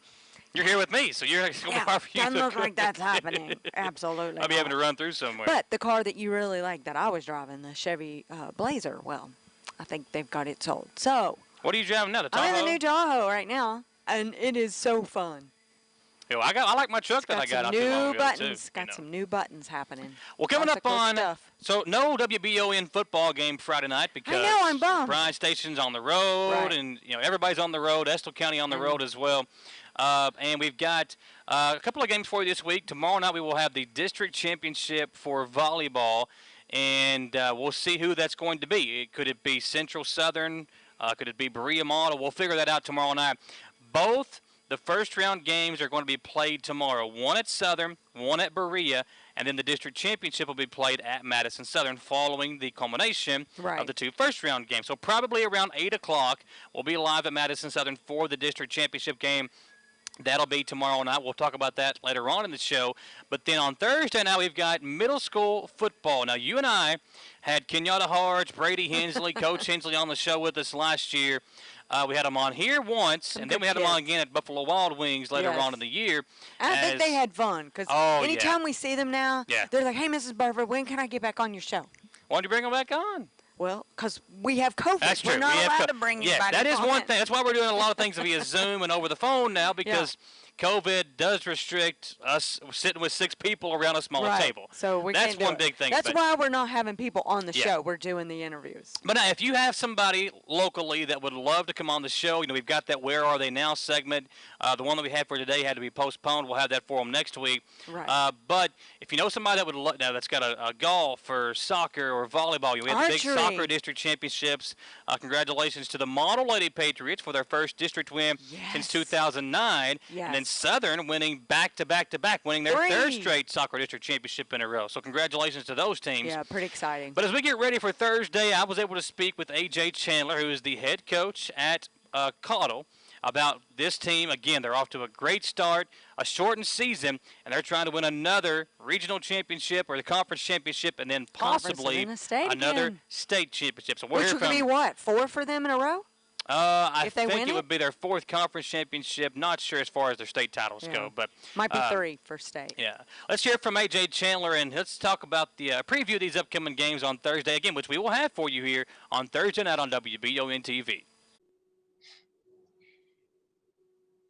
[SPEAKER 2] you're here with me, so you're going to barbecue.
[SPEAKER 3] Doesn't look like that's happening. Absolutely.
[SPEAKER 2] I'll be having to run through somewhere.
[SPEAKER 3] But the car that you really like that I was driving, the Chevy Blazer, well, I think they've got it sold. So
[SPEAKER 2] what are you driving now? The Tahoe?
[SPEAKER 3] I'm in the new Tahoe right now, and it is so fun.
[SPEAKER 2] I like my truck that I got out too long ago, too.
[SPEAKER 3] Got some new buttons happening.
[SPEAKER 2] Well, coming up on so no WBON football game Friday night because
[SPEAKER 3] I know, I'm bummed.
[SPEAKER 2] Bryan Station's on the road, and everybody's on the road. Estill County on the road as well. And we've got a couple of games for you this week. Tomorrow night we will have the district championship for volleyball, and we'll see who that's going to be. Could it be Central Southern? Could it be Berea Model? We'll figure that out tomorrow night. Both the first round games are going to be played tomorrow. One at Southern, one at Berea, and then the district championship will be played at Madison Southern following the culmination of the 2 first round games. So probably around 8 o'clock, we'll be live at Madison Southern for the district championship game. That'll be tomorrow night. We'll talk about that later on in the show. But then on Thursday now we've got middle school football. Now you and I had Kenyatta Harge, Brady Hensley, Coach Hensley on the show with us last year. We had them on here once, and then we had them on again at Buffalo Wild Wings later on in the year.
[SPEAKER 3] I think they had fun because anytime we see them now, they're like, hey, Mrs. Burford, when can I get back on your show?
[SPEAKER 2] Why don't you bring them back on?
[SPEAKER 3] Well, because we have COVID.
[SPEAKER 2] That's true.
[SPEAKER 3] We're not allowed to bring anybody
[SPEAKER 2] that is
[SPEAKER 3] on
[SPEAKER 2] one thing. That's why we're doing a lot of things via Zoom and over the phone now because COVID does restrict us sitting with 6 people around a smaller
[SPEAKER 3] Right.
[SPEAKER 2] table.
[SPEAKER 3] So we
[SPEAKER 2] That's
[SPEAKER 3] can't do
[SPEAKER 2] one
[SPEAKER 3] it.
[SPEAKER 2] big thing.
[SPEAKER 3] That's
[SPEAKER 2] but,
[SPEAKER 3] why we're not having people on the
[SPEAKER 2] Yeah.
[SPEAKER 3] show. We're doing the interviews.
[SPEAKER 2] But now, if you have somebody locally that would love to come on the show, we've got that Where Are They Now segment. The one that we had for today had to be postponed. We'll have that for them next week.
[SPEAKER 3] Right.
[SPEAKER 2] But if you know somebody that would that's got a golf or soccer or volleyball, we had the big
[SPEAKER 3] Archery.
[SPEAKER 2] soccer district championships. Congratulations to the Model Lady Patriots for their first district win since 2009.
[SPEAKER 3] Yes.
[SPEAKER 2] And then Southern winning back-to-back, winning their
[SPEAKER 3] 3.
[SPEAKER 2] third straight soccer district championship in a row. So congratulations to those teams.
[SPEAKER 3] Yeah, pretty exciting.
[SPEAKER 2] But as we get ready for Thursday, I was able to speak with A.J. Chandler, who is the head coach at Caudle, about this team. Again, they're off to a great start, a shortened season, and they're trying to win another regional championship or the conference championship, and then possibly
[SPEAKER 3] and then a state
[SPEAKER 2] another
[SPEAKER 3] again.
[SPEAKER 2] state championship. So we're
[SPEAKER 3] Which
[SPEAKER 2] here
[SPEAKER 3] would be
[SPEAKER 2] from
[SPEAKER 3] what, 4 for them in a row?
[SPEAKER 2] I
[SPEAKER 3] if they
[SPEAKER 2] think
[SPEAKER 3] win
[SPEAKER 2] it would be their 4th conference championship. Not sure as far as their state titles go, but
[SPEAKER 3] Might be 3 for state.
[SPEAKER 2] yeah. Let's hear from A.J. Chandler, and let's talk about the preview of these upcoming games on Thursday, again, which we will have for you here on Thursday night on WBON-TV.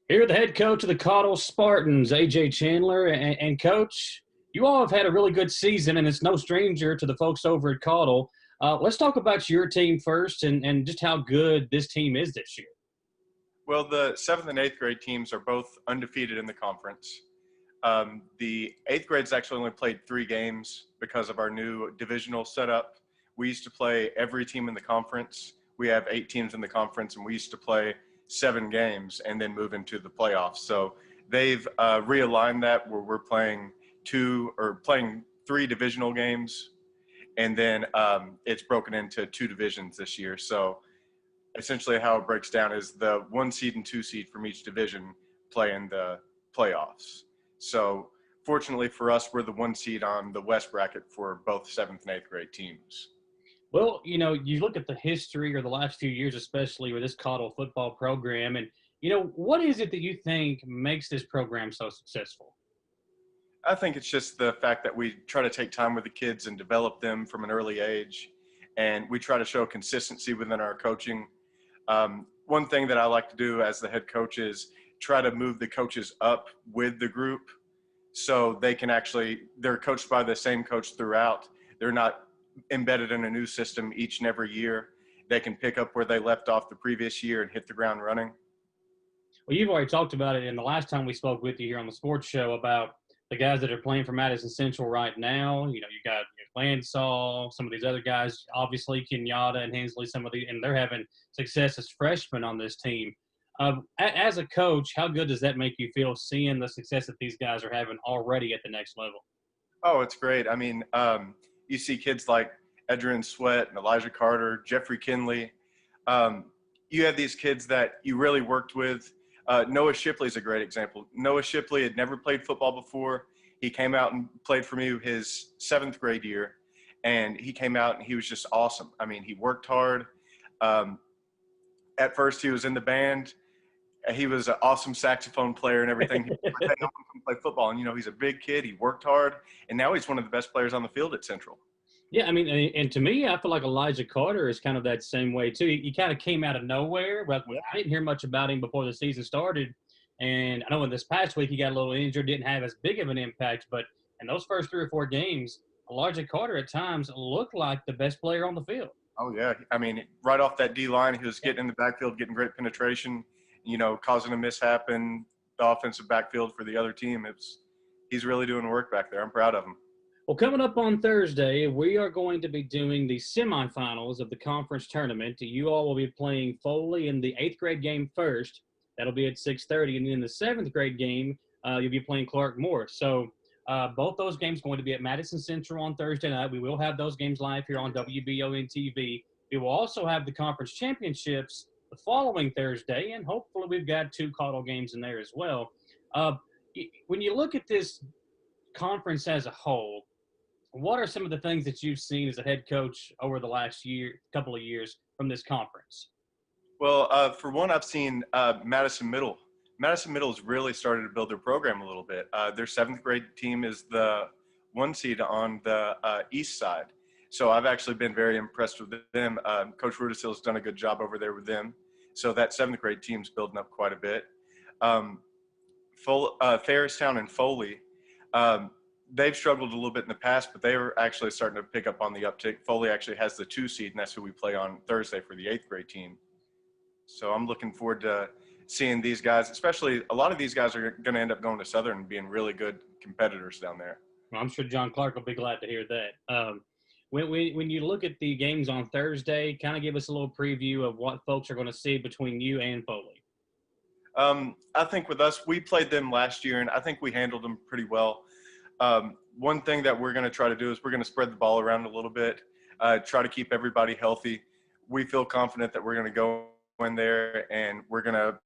[SPEAKER 11] Here, the head coach of the Caudle Spartans, A.J. Chandler. And Coach, you all have had a really good season, and it's no stranger to the folks over at Caudle. Let's talk about your team first and just how good this team is this year.
[SPEAKER 12] Well, the 7th and 8th grade teams are both undefeated in the conference. The 8th grade's actually only played 3 games because of our new divisional setup. We used to play every team in the conference. We have 8 teams in the conference, and we used to play 7 games and then move into the playoffs. So they've realigned that where we're playing 3 divisional games, and then it's broken into 2 divisions this year. So essentially how it breaks down is the 1 seed and 2 seed from each division play in the playoffs. So fortunately for us, we're the 1 seed on the West bracket for both 7th and 8th grade teams.
[SPEAKER 11] Well, you look at the history or the last few years, especially with this Caudle football program, and, what is it that you think makes this program so successful?
[SPEAKER 12] I think it's just the fact that we try to take time with the kids and develop them from an early age, and we try to show consistency within our coaching. One thing that I like to do as the head coach is try to move the coaches up with the group so they can they're coached by the same coach throughout. They're not embedded in a new system each and every year. They can pick up where they left off the previous year and hit the ground running.
[SPEAKER 11] Well, you've already talked about it in the last time we spoke with you here on the sports show about the guys that are playing for Madison Central right now. You got Landsaw, some of these other guys, obviously Kenyatta and Hensley, and they're having success as freshmen on this team. As a coach, how good does that make you feel seeing the success that these guys are having already at the next level?
[SPEAKER 12] Oh, it's great. I mean, you see kids like Edrin Sweat and Elijah Carter, Jeffrey Kinley. You have these kids that you really worked with. Noah Shipley is a great example. Noah Shipley had never played football before. He came out and played for me his 7th grade year, and he came out and he was just awesome. I mean, he worked hard. At first, he was in the band. He was an awesome saxophone player and everything. He play football, and he's a big kid. He worked hard, and now he's one of the best players on the field at Central.
[SPEAKER 11] Yeah, I mean, and to me, I feel like Elijah Carter is kind of that same way too. He kind of came out of nowhere, but I didn't hear much about him before the season started. And I know in this past week he got a little injured, didn't have as big of an impact, but in those first 3 or 4 games, Elijah Carter at times looked like the best player on the field.
[SPEAKER 12] Oh yeah, I mean, right off that D line, he was getting in the backfield, getting great penetration, causing a mishap in the offensive backfield for the other team. He's really doing work back there. I'm proud of him.
[SPEAKER 11] Well, coming up on Thursday, we are going to be doing the semifinals of the conference tournament. You all will be playing Foley in the 8th grade game first. That'll be at 6:30. And then the 7th grade game, you'll be playing Clark Morris. So both those games going to be at Madison Central on Thursday night. We will have those games live here on WBON-TV. We will also have the conference championships the following Thursday, and hopefully we've got 2 Caudle games in there as well. When you look at this conference as a whole, what are some of the things that you've seen as a head coach over the last couple of years from this conference?
[SPEAKER 12] Well, for one, I've seen Madison Middle. Madison Middle's really started to build their program a little bit. Their 7th grade team is the 1 seed on the east side. So I've actually been very impressed with them. Coach Rudisil's done a good job over there with them. So that 7th grade team's building up quite a bit. Ferristown and Foley. They've struggled a little bit in the past, but they were actually starting to pick up on the uptick. Foley actually has the 2 seed, and that's who we play on Thursday for the 8th grade team. So I'm looking forward to seeing these guys, especially a lot of these guys are going to end up going to Southern and being really good competitors down there.
[SPEAKER 11] Well, I'm sure John Clark will be glad to hear that. When you look at the games on Thursday, kind of give us a little preview of what folks are going to see between you and Foley.
[SPEAKER 12] I think with us, we played them last year, and I think we handled them pretty well. One thing that we're going to try to do is we're going to spread the ball around a little bit, try to keep everybody healthy. We feel confident that we're going to go in there and we're going to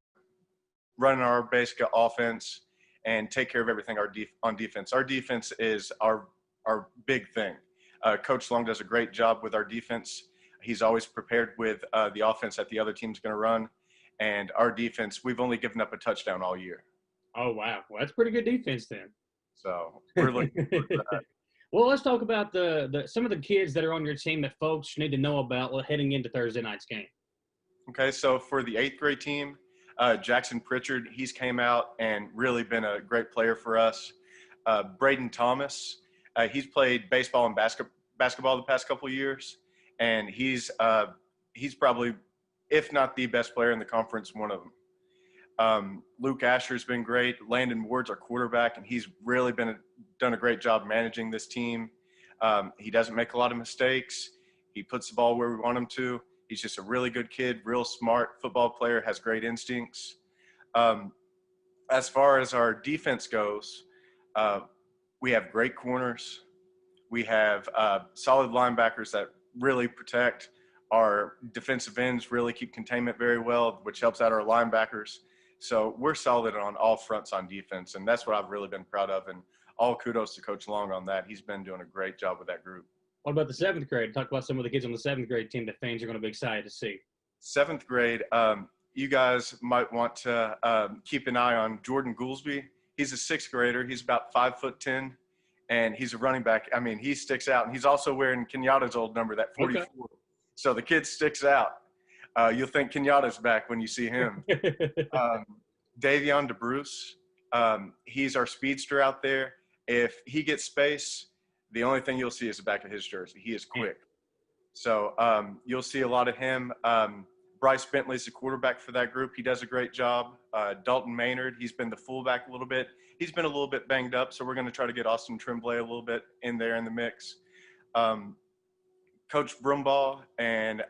[SPEAKER 12] run our basic offense and take care of everything on defense. Our defense is our big thing. Coach Long does a great job with our defense. He's always prepared with the offense that the other team's going to run. And our defense, we've only given up a touchdown all year.
[SPEAKER 11] Oh, wow. Well, that's pretty good defense then.
[SPEAKER 12] So we're looking forward to that.
[SPEAKER 11] Well, let's talk about some of the kids that are on your team that folks need to know about heading into Thursday night's game.
[SPEAKER 12] Okay, so for the 8th grade team, Jackson Pritchard, he's came out and really been a great player for us. Braden Thomas, he's played baseball and basketball the past couple of years, and he's probably, if not the best player in the conference, one of them. Luke Asher's been great. Landon Ward's our quarterback, and he's really done a great job managing this team. He doesn't make a lot of mistakes. He puts the ball where we want him to. He's just a really good kid, real smart football player, has great instincts. As far as our defense goes, we have great corners. We have solid linebackers that really protect. Our defensive ends really keep containment very well, which helps out our linebackers. So we're solid on all fronts on defense, and that's what I've really been proud of. And all kudos to Coach Long on that. He's been doing a great job with that group.
[SPEAKER 11] What about the 7th grade? Talk about some of the kids on the 7th grade team that fans are going to be excited to see.
[SPEAKER 12] 7th grade, you guys might want to keep an eye on Jordan Goolsbee. He's a 6th grader. He's about 5'10", and he's a running back. I mean, he sticks out, and he's also wearing Kenyatta's old number, that 44. Okay. So the kid sticks out. You'll think Kenyatta's back when you see him. Davion DeBruce, he's our speedster out there. If he gets space, the only thing you'll see is the back of his jersey. He is quick. So you'll see a lot of him. Bryce Bentley's the quarterback for that group. He does a great job. Dalton Maynard, he's been the fullback a little bit. He's been a little bit banged up, so we're going to try to get Austin Tremblay a little bit in there in the mix. Coach Brumbaugh and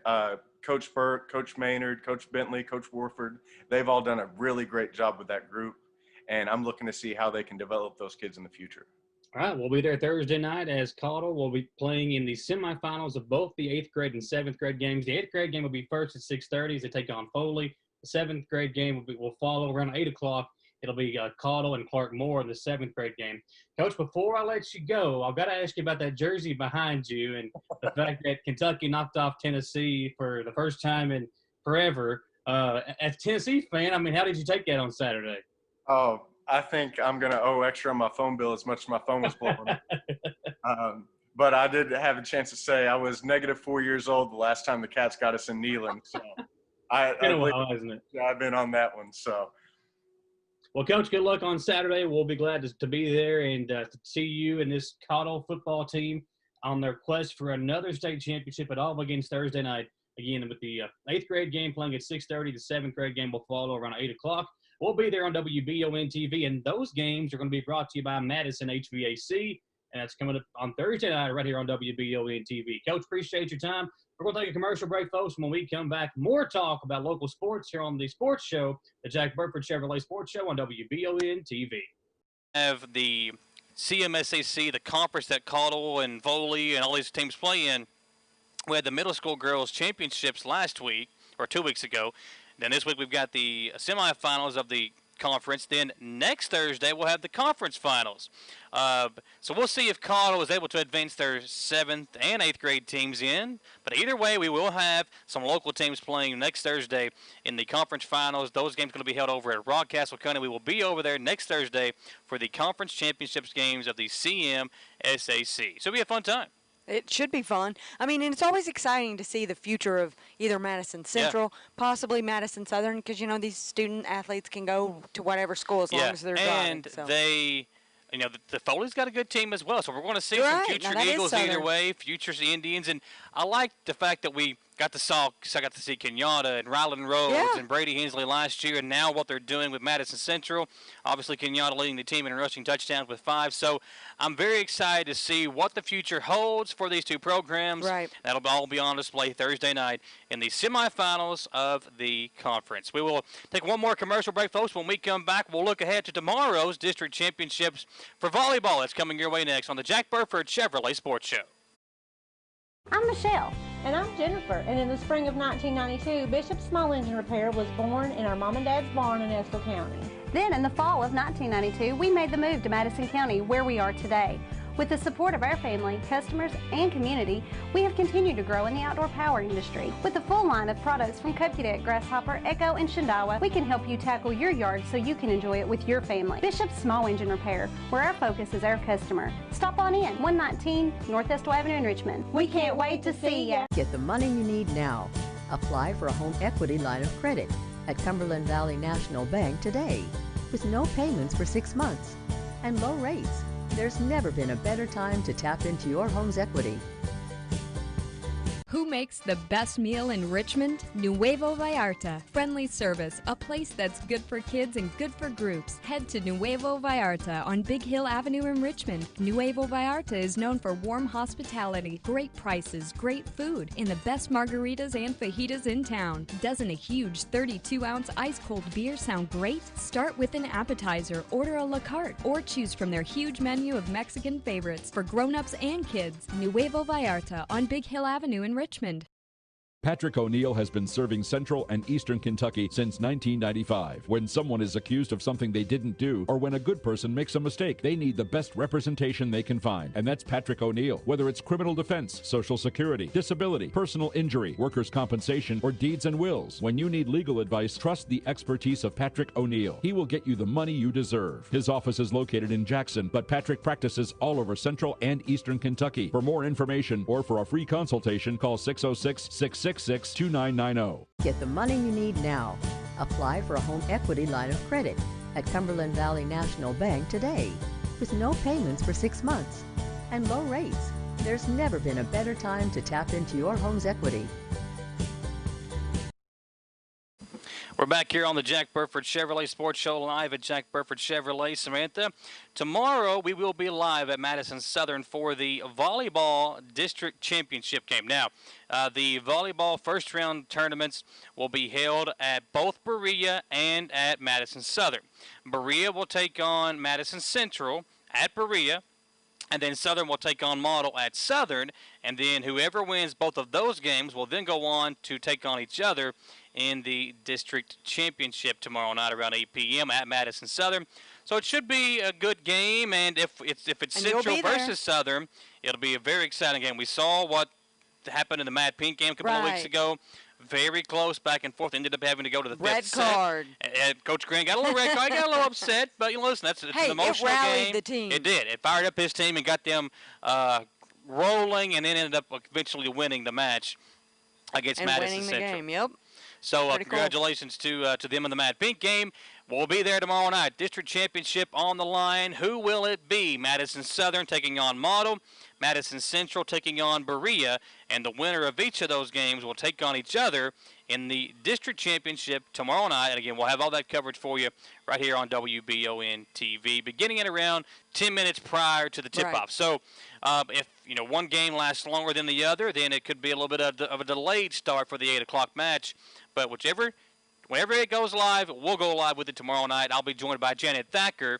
[SPEAKER 12] Coach Burke, Coach Maynard, Coach Bentley, Coach Burford, they've all done a really great job with that group, and I'm looking to see how they can develop those kids in the future.
[SPEAKER 11] All right, we'll be there Thursday night as Caudle will be playing in the semifinals of both the 8th grade and 7th grade games. The 8th grade game will be first at 6:30 as they take on Foley. The 7th grade game will follow around 8 o'clock. It'll be Caudle and Clark Moore in the 7th grade game. Coach, before I let you go, I've got to ask you about that jersey behind you and the fact that Kentucky knocked off Tennessee for the first time in forever. As a Tennessee fan, I mean, how did you take that on Saturday?
[SPEAKER 12] Oh, I think I'm going to owe extra on my phone bill as much as my phone was blowing up. But I did have a chance to say I was -4 years old the last time the Cats got us in Neyland. So I've been on that one. So.
[SPEAKER 11] Well, Coach, good luck on Saturday. We'll be glad to be there and to see you and this Caudle football team on their quest for another state championship. It all begins Thursday night, again, with the 8th grade game playing at 6:30. The 7th grade game will follow around 8 o'clock. We'll be there on WBON TV, and those games are going to be brought to you by Madison HVAC, and that's coming up on Thursday night right here on WBON TV. Coach, appreciate your time. We're going to take a commercial break, folks. When we come back, more talk about local sports here on the sports show, the Jack Burford Chevrolet Sports Show on WBON TV.
[SPEAKER 2] Have the CMSAC, the conference that Caudle and Foley and all these teams play in. We had the middle school girls championships last week, or 2 weeks ago. Then this week we've got the semifinals of the conference. Then next Thursday we'll have the conference finals. So we'll see if Caudle is able to advance their 7th and 8th grade teams in. But either way, we will have some local teams playing next Thursday in the conference finals. Those games are going to be held over at Rockcastle County. We will be over there next Thursday for the conference championships games of the CMSAC. So it'll be a fun time.
[SPEAKER 3] It should be fun. I mean, and it's always exciting to see the future of either Madison Central, possibly Madison Southern, because, these student athletes can go to whatever school as long as they're driving.
[SPEAKER 2] And
[SPEAKER 3] So.
[SPEAKER 2] they, the Foley's got a good team as well. So we're going to see some future Eagles either way, future Indians. And I like the fact that we got to see Kenyatta and Ryland Rhodes and Brady Hensley last year, and now what they're doing with Madison Central. Obviously, Kenyatta leading the team in rushing touchdowns with 5. So I'm very excited to see what the future holds for these two programs.
[SPEAKER 3] Right.
[SPEAKER 2] That'll all be on display Thursday night in the semifinals of the conference. We will take one more commercial break, folks. When we come back, we'll look ahead to tomorrow's district championships for volleyball. That's coming your way next on the Jack Burford Chevrolet Sports Show.
[SPEAKER 5] I'm Michelle. And I'm Jennifer. And in the spring of 1992, Bishop Small Engine Repair was born in our mom and dad's barn in Estill County.
[SPEAKER 6] Then, in the fall of 1992, we made the move to Madison County, where we are today. With the support of our family, customers, and community, we have continued to grow in the outdoor power industry. With a full line of products from Kopudet, Grasshopper, Echo, and Shindawa, we can help you tackle your yard so you can enjoy it with your family. Bishop Small Engine Repair, where our focus is our customer. Stop on in, 119 North Estill Avenue in Richmond. We can't wait to see ya.
[SPEAKER 7] Get the money you need now. Apply for a home equity line of credit at Cumberland Valley National Bank today. With no payments for 6 months and low rates. There's never been a better time to tap into your home's equity.
[SPEAKER 8] Who makes the best meal in Richmond? Nuevo Vallarta. Friendly service, a place that's good for kids and good for groups. Head to Nuevo Vallarta on Big Hill Avenue in Richmond. Nuevo Vallarta is known for warm hospitality, great prices, great food, and the best margaritas and fajitas in town. Doesn't a huge 32-ounce ice-cold beer sound great? Start with an appetizer, order a la carte, or choose from their huge menu of Mexican favorites for grown-ups and kids. Nuevo Vallarta on Big Hill Avenue in Richmond.
[SPEAKER 9] Patrick O'Neill has been serving Central and Eastern Kentucky since 1995. When someone is accused of something they didn't do, or when a good person makes a mistake, they need the best representation they can find. And that's Patrick O'Neill. Whether it's criminal defense, Social Security, disability, personal injury, workers' compensation, or deeds and wills, when you need legal advice, trust the expertise of Patrick O'Neill. He will get you the money you deserve. His office is located in Jackson, but Patrick practices all over Central and Eastern Kentucky. For more information or for a free consultation, call 606-666-2990.
[SPEAKER 7] Get the money you need now. Apply for a home equity line of credit at Cumberland Valley National Bank today. With no payments for 6 months and low rates, there's never been a better time to tap into your home's equity.
[SPEAKER 2] We're back here on the Jack Burford Chevrolet Sports Show live at Jack Burford Chevrolet. Samantha, tomorrow we will be live at Madison Southern for the Volleyball District Championship game. Now, the volleyball first-round tournaments will be held at both Berea and at Madison Southern. Berea will take on Madison Central at Berea, and then Southern will take on Model at Southern, and then whoever wins both of those games will then go on to take on each other in the district championship tomorrow night around 8 p.m. at Madison Southern. So it should be a good game, and if it's Central versus Southern, it'll be a very exciting game. We saw what happened in the Mad Pink game a couple of weeks ago. Very close, back and forth. Ended up having to go to the fifth
[SPEAKER 3] card.
[SPEAKER 2] And Coach Green got a little red card. He got a little upset, but listen, it's an emotional
[SPEAKER 3] it rallied
[SPEAKER 2] game.
[SPEAKER 3] The team.
[SPEAKER 2] It did. It fired up his team and got them rolling, and then ended up eventually winning the match against Madison Central.
[SPEAKER 3] Winning the game. Yep.
[SPEAKER 2] So congratulations to them in the Mad Pink game. We'll be there tomorrow night. District championship on the line. Who will it be? Madison Southern taking on Model, Madison Central taking on Berea, and the winner of each of those games will take on each other in the district championship tomorrow night. And again, we'll have all that coverage for you right here on WBON TV, beginning at around 10 minutes prior to the tip-off. Right. So if one game lasts longer than the other, then it could be a little bit of a delayed start for the 8 o'clock match. But whenever it goes live, we'll go live with it tomorrow night. I'll be joined by Janet Thacker,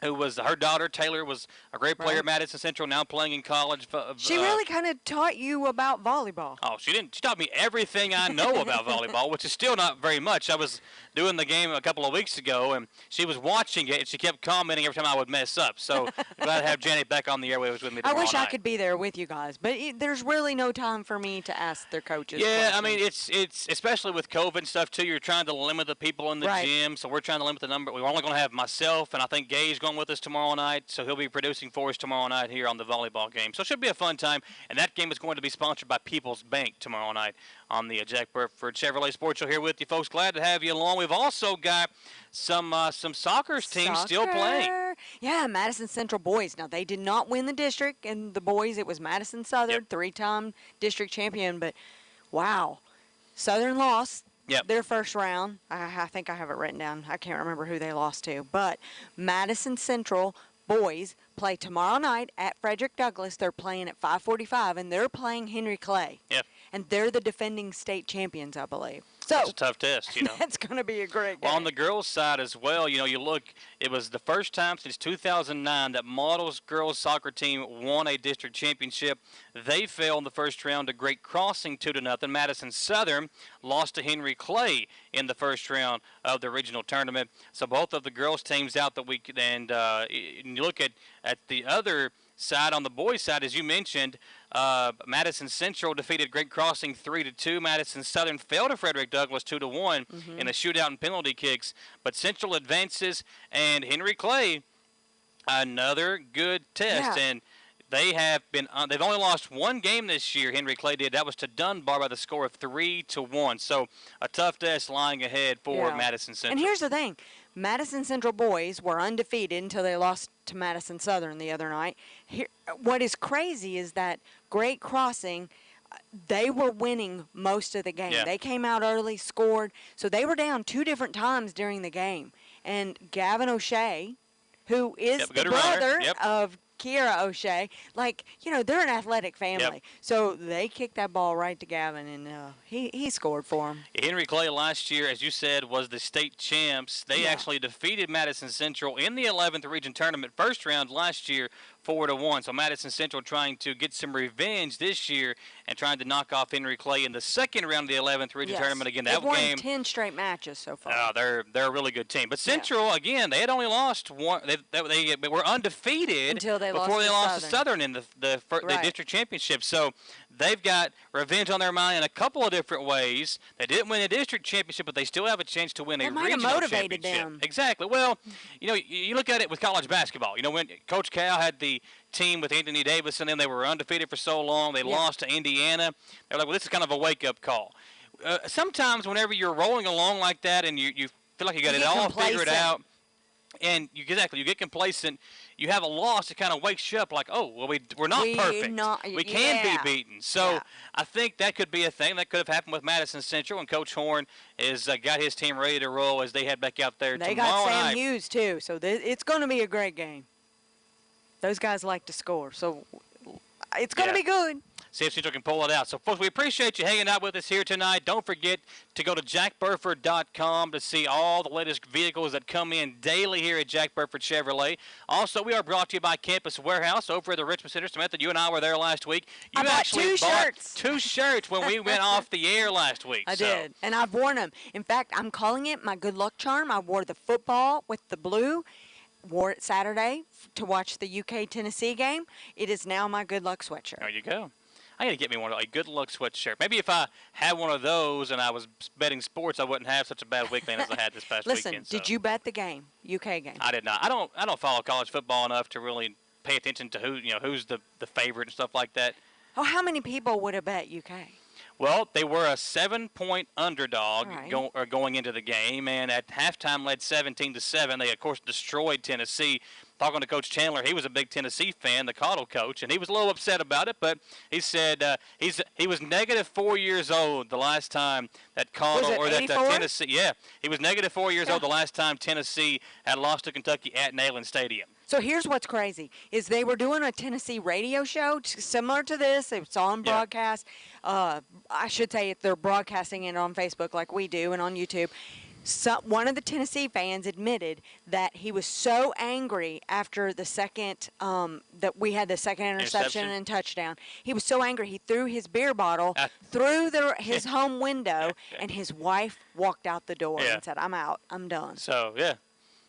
[SPEAKER 2] who was her daughter. Taylor was a great player at Madison Central, now playing in college.
[SPEAKER 3] She really kind of taught you about volleyball.
[SPEAKER 2] Oh, she didn't. She taught me everything I know about volleyball, which is still not very much. I was doing the game a couple of weeks ago, and she was watching it, and she kept commenting every time I would mess up. So glad to have Janet back on the airwaves with me tomorrow
[SPEAKER 3] I wish
[SPEAKER 2] night.
[SPEAKER 3] I could be there with you guys, but there's really no time for me to ask their coaches.
[SPEAKER 2] Yeah,
[SPEAKER 3] questions.
[SPEAKER 2] I mean, it's especially with COVID and stuff, too. You're trying to limit the people in the gym, so we're trying to limit the number. We're only going to have myself, and I think Gay's going on with us tomorrow night, so he'll be producing for us tomorrow night here on the volleyball game. So it should be a fun time, and that game is going to be sponsored by People's Bank tomorrow night on the Jack Burford Chevrolet Sports Show here with you, folks. Glad to have you along. We've also got some soccer teams still playing.
[SPEAKER 3] Yeah, Madison Central boys. Now, they did not win the district, and the boys, it was Madison Southern, three-time district champion, but wow. Southern lost their first round. I think I have it written down. I can't remember who they lost to. But Madison Central boys play tomorrow night at Frederick Douglass. They're playing at 5:45, and they're playing Henry Clay.
[SPEAKER 2] Yep.
[SPEAKER 3] And they're the defending state champions, I believe. So
[SPEAKER 2] that's a tough test, you know.
[SPEAKER 3] That's going to be a great game.
[SPEAKER 2] Well, on the girls' side as well, you know, you look, it was the first time since 2009 that Models girls soccer team won a district championship. They fell in the first round to Great Crossing 2-0. Madison Southern lost to Henry Clay in the first round of the regional tournament. So both of the girls' teams out that week, and you look at the other side, on the boys' side, as you mentioned, Madison Central defeated Great Crossing 3-2. Madison Southern fell to Frederick Douglass 2-1 in a shootout and penalty kicks. But Central advances, and Henry Clay, another good test. And they have been they've only lost one game this year. Henry Clay did. That was to Dunbar by the score of 3-1. So a tough test lying ahead for Madison Central.
[SPEAKER 3] And here's the thing. Madison Central boys were undefeated until they lost to Madison Southern the other night. What is crazy is that Great Crossing, they were winning most of the game.
[SPEAKER 2] Yeah.
[SPEAKER 3] They came out early, scored. So they were down 2 different times during the game. And Gavin O'Shea, who is the brother of Kiera O'Shea, like, you know, they're an athletic family. So they kicked that ball right to Gavin, and he scored for him.
[SPEAKER 2] Henry Clay last year, as you said, was the state champs. They actually defeated Madison Central in the 11th region tournament first round last year, 4-1. So Madison Central trying to get some revenge this year and trying to knock off Henry Clay in the second round of the 11th region tournament. Again, that
[SPEAKER 3] They've won
[SPEAKER 2] game,
[SPEAKER 3] 10 straight matches so far.
[SPEAKER 2] They're a really good team. But Central, again, they had only lost one. They were undefeated
[SPEAKER 3] until they
[SPEAKER 2] before they lost
[SPEAKER 3] to
[SPEAKER 2] to Southern in the district championship. So they've got revenge on their mind in a couple of different ways. They didn't win a district championship, but they still have a chance to win a regional championship.
[SPEAKER 3] Them.
[SPEAKER 2] Exactly. Well, you know, you look at it with college basketball. You know, when Coach Cal had the team with Anthony Davis and them, they were undefeated for so long. They lost to Indiana. They're like, well, this is kind of a wake-up call. Sometimes whenever you're rolling along like that and you feel like you got it all figured out, and you get complacent, you have a loss that kind of wakes you up like, oh, well, we're not perfect. We can be beaten. So I think that could be a thing. That could have happened with Madison Central, and Coach Horn has got his team ready to roll as they head back out there tomorrow night.
[SPEAKER 3] They got Sam Hughes, too, so it's going to be a great game. Those guys like to score, so it's going to be good.
[SPEAKER 2] See if Central can pull it out. So, folks, we appreciate you hanging out with us here tonight. Don't forget to go to jackburford.com to see all the latest vehicles that come in daily here at Jack Burford Chevrolet. Also, we are brought to you by Campus Warehouse over at the Richmond Center. Samantha, you and I were there last week. You actually bought 2 shirts when we went off the air last week.
[SPEAKER 3] I did, and I've worn them. In fact, I'm calling it my good luck charm. I wore the football with the blue. Wore it Saturday to watch the UK-Tennessee game. It is now my good luck sweatshirt.
[SPEAKER 2] There you go. I got to get me a good luck sweatshirt. Maybe if I had one of those and I was betting sports, I wouldn't have such a bad weekend as I had this past weekend.
[SPEAKER 3] Listen, did you bet the game, UK game?
[SPEAKER 2] I did not. I don't follow college football enough to really pay attention to who's the favorite and stuff like that.
[SPEAKER 3] Oh, how many people would have bet UK?
[SPEAKER 2] Well, they were a 7-point underdog going into the game, and at halftime led 17-7. They, of course, destroyed Tennessee. Talking to Coach Chandler, he was a big Tennessee fan, the Cottle coach, and he was a little upset about it, but he said he was negative 4 years old the last time that Cottle or that Tennessee. Yeah, he was negative 4 years old the last time Tennessee had lost to Kentucky at Neyland Stadium.
[SPEAKER 3] So here's what's crazy, is they were doing a Tennessee radio show similar to this. It's on broadcast. I should say they're broadcasting it on Facebook like we do and on YouTube. So one of the Tennessee fans admitted that he was so angry after the second that we had the second interception and touchdown. He was so angry he threw his beer bottle through his home window, and his wife walked out the door and said, "I'm out. I'm done."
[SPEAKER 2] So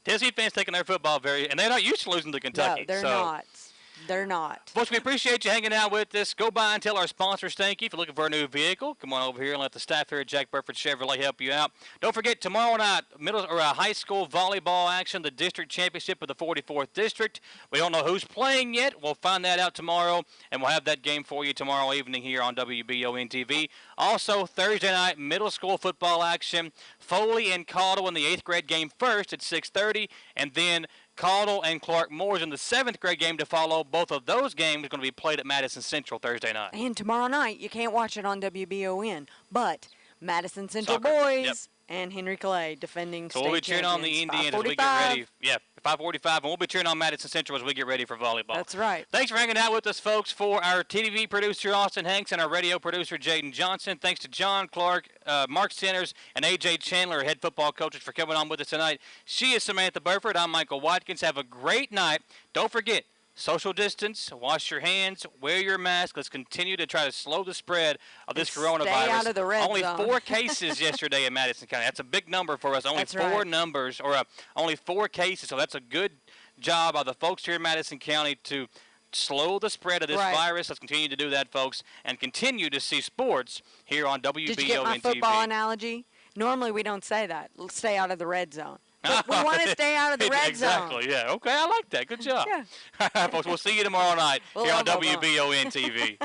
[SPEAKER 2] Tennessee fans taking their football and they're not used to losing to Kentucky.
[SPEAKER 3] No, they're not. They're not.
[SPEAKER 2] Folks, we appreciate you hanging out with us. Go by and tell our sponsors thank you. If you're looking for a new vehicle, come on over here and let the staff here at Jack Burford Chevrolet help you out. Don't forget, tomorrow night, high school volleyball action, the district championship of the 44th District. We don't know who's playing yet. We'll find that out tomorrow, and we'll have that game for you tomorrow evening here on WBON TV. Also, Thursday night, middle school football action. Foley and Caudle in the 8th grade game first at 6:30, and then Caudle and Clark Moore's in the 7th grade game to follow. Both of those games are going to be played at Madison Central Thursday night.
[SPEAKER 3] And tomorrow night, you can't watch it on WBON, but Madison Central
[SPEAKER 2] Soccer.
[SPEAKER 3] boys
[SPEAKER 2] Yep.
[SPEAKER 3] and Henry Clay defending
[SPEAKER 2] So
[SPEAKER 3] state
[SPEAKER 2] we'll be cheering on the
[SPEAKER 3] champions,
[SPEAKER 2] Indians as we get
[SPEAKER 3] 5:45.
[SPEAKER 2] ready. Yeah, 5:45, and we'll be cheering on Madison Central as we get ready for volleyball.
[SPEAKER 3] That's right.
[SPEAKER 2] Thanks for hanging out with us, folks. For our TV producer, Austin Hanks, and our radio producer, Jaden Johnson. Thanks to John Clark, Mark Centers, and A.J. Chandler, head football coaches, for coming on with us tonight. She is Samantha Burford. I'm Michael Watkins. Have a great night. Don't forget, social distance, wash your hands, wear your mask. Let's continue to try to slow the spread of this coronavirus.
[SPEAKER 3] Stay out of the red
[SPEAKER 2] Only
[SPEAKER 3] zone.
[SPEAKER 2] 4 cases yesterday in Madison County. That's a big number for us. Only
[SPEAKER 3] That's
[SPEAKER 2] four
[SPEAKER 3] right.
[SPEAKER 2] numbers, or only 4 cases. So that's a good job by the folks here in Madison County to slow the spread of this
[SPEAKER 3] Right.
[SPEAKER 2] virus. Let's continue to do that, folks, and continue to see sports here on WBON
[SPEAKER 3] Did you get my
[SPEAKER 2] TV.
[SPEAKER 3] football analogy? Normally we don't say that. Let's stay out of the red zone. But we want to stay out of the red zone.
[SPEAKER 2] Exactly, yeah. Okay, I like that. Good job.
[SPEAKER 3] Yeah.
[SPEAKER 2] Folks, we'll see you tomorrow night
[SPEAKER 3] We'll
[SPEAKER 2] here on
[SPEAKER 3] love football.
[SPEAKER 2] WBON TV.